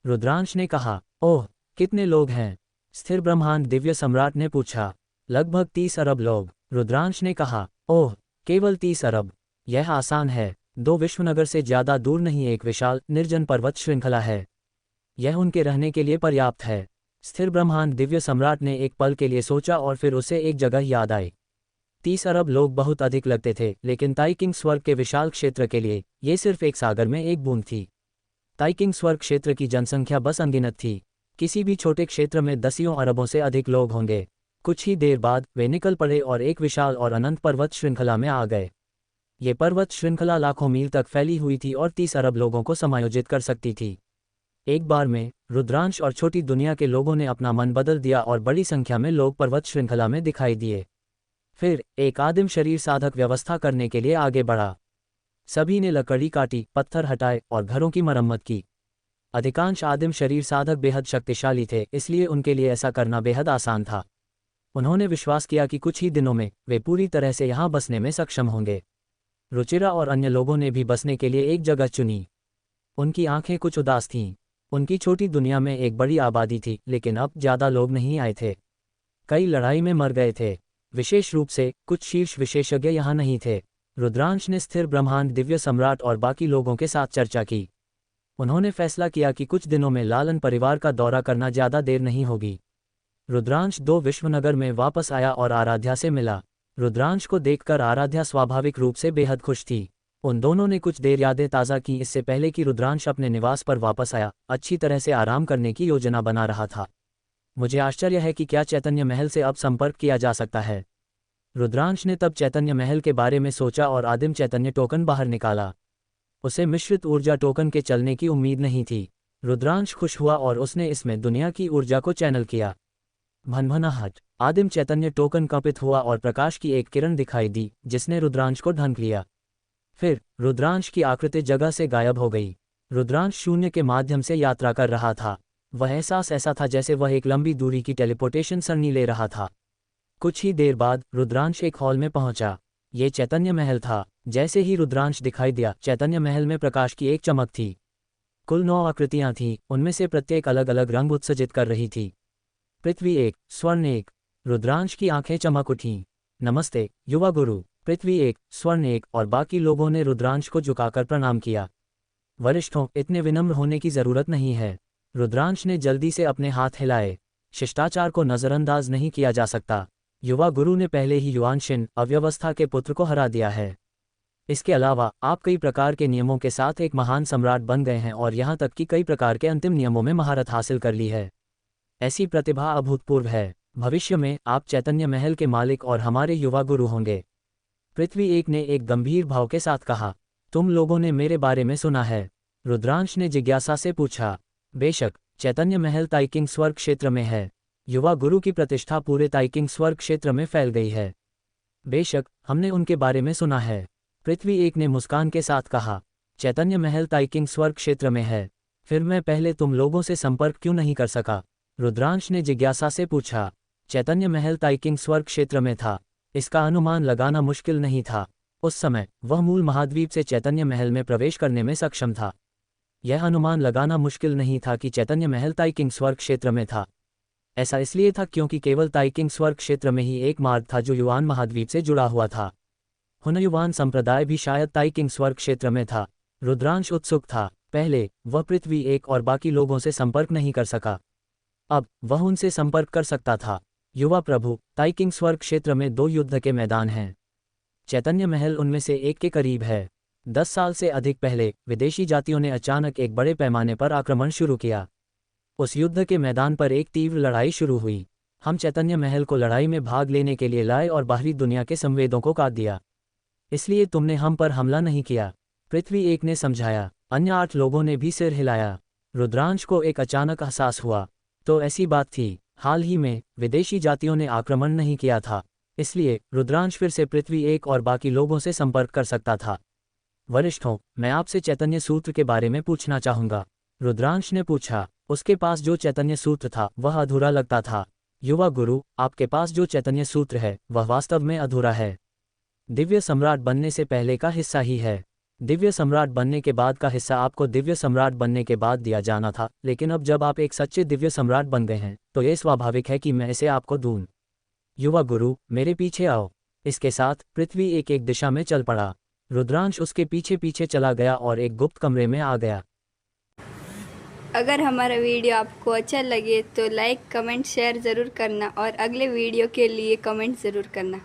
रुद्रांश ने कहा। ओह, कितने लोग हैं? स्थिर ब्रह्मांड दिव्य सम्राट ने पूछा। लगभग 30 अरब लोग। रुद्रांश ने कहा। ओह, केवल 30 अरब? यह आसान है। 2 विश्वनगर से ज्यादा दूर नहीं एक विशाल निर्जन पर्वत श्रृंखला है। यह उनके रहने के लिए पर्याप्त है। स्थिर ब्रह्मांड दिव्य सम्राट ने एक पल के लिए सोचा और फिर उसे एक जगह याद आई। 30 अरब लोग बहुत अधिक लगते थे, लेकिन ताइकिंग स्वर्ग के विशाल क्षेत्र के लिए ये सिर्फ एक सागर में एक बूंद थी। ताइकिंग स्वर्ग क्षेत्र की जनसंख्या बस अनगिनत थी। किसी भी छोटे क्षेत्र में दसियों अरबों से अधिक लोग होंगे। कुछ ही देर बाद वे निकल पड़े और एक विशाल और अनंत पर्वत श्रृंखला में आ गए। ये पर्वत श्रृंखला लाखों मील तक फैली हुई थी और 30 अरब लोगों को समायोजित कर सकती थी। एक बार में रुद्रांश और छोटी दुनिया के लोगों ने अपना मन बदल दिया और बड़ी संख्या में लोग पर्वत श्रृंखला में दिखाई दिए। फिर एक आदिम शरीर साधक व्यवस्था करने के लिए आगे बढ़ा। सभी ने लकड़ी काटी, पत्थर हटाए और घरों की मरम्मत की। अधिकांश आदिम शरीर साधक बेहद शक्तिशाली थे, इसलिए उनके लिए ऐसा करना बेहद आसान था। उन्होंने विश्वास किया कि कुछ ही दिनों में वे पूरी तरह से यहाँ बसने में सक्षम होंगे। रुचिरा और अन्य लोगों ने भी बसने के लिए एक जगह चुनी। उनकी आंखें कुछ उदास थीं। उनकी छोटी दुनिया में एक बड़ी आबादी थी, लेकिन अब ज़्यादा लोग नहीं आए थे। कई लड़ाई में मर गए थे। विशेष रूप से कुछ शीर्ष विशेषज्ञ यहाँ नहीं थे। रुद्रांश ने स्थिर ब्रह्मांड, दिव्य सम्राट और बाकी लोगों के साथ चर्चा की। उन्होंने फैसला किया कि कुछ दिनों में लालन परिवार का दौरा करना ज़्यादा देर नहीं होगी। रुद्रांश 2 विश्वनगर में वापस आया और आराध्या से मिला। रुद्रांश को देखकर आराध्या स्वाभाविक रूप से बेहद खुश थी। उन दोनों ने कुछ देर यादें ताज़ा की इससे पहले कि रुद्रांश अपने निवास पर वापस आया। अच्छी तरह से आराम करने की योजना बना रहा था। मुझे आश्चर्य है कि क्या चैतन्य महल से अब संपर्क किया जा सकता है। रुद्रांश ने तब चैतन्य महल के बारे में सोचा और आदिम चैतन्य टोकन बाहर निकाला। उसे मिश्रित ऊर्जा टोकन के चलने की उम्मीद नहीं थी। रुद्रांश खुश हुआ और उसने इसमें दुनिया की ऊर्जा को चैनल किया। भनभनाहट। आदिम चैतन्य टोकन कंपित हुआ और प्रकाश की एक किरण दिखाई दी, जिसने रुद्रांश को ढंक लिया। फिर रुद्रांश की आकृति जगह से गायब हो गई। रुद्रांश शून्य के माध्यम से यात्रा कर रहा था। वह एहसास ऐसा था जैसे वह एक लंबी दूरी की टेलीपोर्टेशन सरणी ले रहा था। कुछ ही देर बाद रुद्रांश एक हॉल में पहुंचा। ये चैतन्य महल था। जैसे ही रुद्रांश दिखाई दिया, चैतन्य महल में प्रकाश की एक चमक थी। कुल 9 आकृतियां थीं, उनमें से प्रत्येक अलग अलग रंग उत्सर्जित कर रही थी। पृथ्वी 1, स्वर्ण 1। रुद्रांश की आंखें चमक उठीं। नमस्ते युवा गुरु। पृथ्वी 1, स्वर्ण 1 और बाकी लोगों ने रुद्रांश को झुकाकर प्रणाम किया। वरिष्ठों, इतने विनम्र होने की जरूरत नहीं है। रुद्रांश ने जल्दी से अपने हाथ हिलाए। शिष्टाचार को नजरअंदाज नहीं किया जा सकता। युवा गुरु ने पहले ही युआनशिन, अव्यवस्था के पुत्र को हरा दिया है। इसके अलावा आप कई प्रकार के नियमों के साथ एक महान सम्राट बन गए हैं और यहाँ तक कि कई प्रकार के अंतिम नियमों में महारत हासिल कर ली है। ऐसी प्रतिभा अभूतपूर्व है। भविष्य में आप चैतन्य महल के मालिक और हमारे युवा गुरु होंगे। पृथ्वी 1 ने एक गंभीर भाव के साथ कहा। तुम लोगों ने मेरे बारे में सुना है? रुद्रांश ने जिज्ञासा से पूछा। बेशक, चैतन्य महल ताइकिंग स्वर्ग क्षेत्र में है। युवा गुरु की प्रतिष्ठा पूरे ताइकिंग स्वर्ग क्षेत्र में फैल गई है। बेशक, हमने उनके बारे में सुना है। पृथ्वी 1 ने मुस्कान के साथ कहा। चैतन्य महल ताइकिंग स्वर्ग क्षेत्र में है। फिर मैं पहले तुम लोगों से संपर्क क्यों नहीं कर सका? रुद्रांश ने जिज्ञासा से पूछा। चैतन्य महल ताइकिंग स्वर्ग क्षेत्र में था। इसका अनुमान लगाना मुश्किल नहीं था। उस समय वह मूल महाद्वीप से चैतन्य महल में प्रवेश करने में सक्षम था। यह अनुमान लगाना मुश्किल नहीं था कि चैतन्य महल ताइकिंग स्वर्ग क्षेत्र में था। ऐसा इसलिए था क्योंकि केवल ताइकिंग स्वर्ग क्षेत्र में ही एक मार्ग था जो युवान महाद्वीप से जुड़ा हुआ था। हुनयुवान संप्रदाय भी शायद ताइकिंग स्वर्ग क्षेत्र में था। रुद्रांश उत्सुक था। पहले वह पृथ्वी 1 और बाकी लोगों से संपर्क नहीं कर सका। अब वह उनसे संपर्क कर सकता था। युवा प्रभु, ताइकिंग स्वर्ग क्षेत्र में 2 युद्ध के मैदान हैं। चैतन्य महल उनमें से एक के करीब है। 10 साल से अधिक पहले विदेशी जातियों ने अचानक एक बड़े पैमाने पर आक्रमण शुरू किया। उस युद्ध के मैदान पर एक तीव्र लड़ाई शुरू हुई। हम चैतन्य महल को लड़ाई में भाग लेने के लिए लाए और बाहरी दुनिया के संवेदों को काट दिया। इसलिए तुमने हम पर हमला नहीं किया। पृथ्वी 1 ने समझाया। अन्य 8 लोगों ने भी सिर हिलाया। रुद्रांश को एक अचानक एहसास हुआ। तो ऐसी बात थी। हाल ही में विदेशी जातियों ने आक्रमण नहीं किया था, इसलिए रुद्रांश फिर से पृथ्वी 1 और बाकी लोगों से संपर्क कर सकता था। वरिष्ठों, मैं आपसे चैतन्य सूत्र के बारे में पूछना चाहूँगा। रुद्रांश ने पूछा। उसके पास जो चैतन्य सूत्र था वह अधूरा लगता था। युवा गुरु, आपके पास जो चैतन्य सूत्र है वह वास्तव में अधूरा है। दिव्य सम्राट बनने से पहले का हिस्सा ही है। दिव्य सम्राट बनने के बाद का हिस्सा आपको दिव्य सम्राट बनने के बाद दिया जाना था, लेकिन अब जब आप एक सच्चे दिव्य सम्राट बन गए हैं तो यह स्वाभाविक है कि मैं इसे आपको दूं। युवा गुरु, मेरे पीछे आओ। इसके साथ पृथ्वी एक दिशा में चल पड़ा। रुद्रांश उसके पीछे पीछे चला गया और एक गुप्त कमरे में आ गया। अगर हमारा वीडियो आपको अच्छा लगे तो लाइक, कमेंट, शेयर ज़रूर करना और अगले वीडियो के लिए कमेंट ज़रूर करना।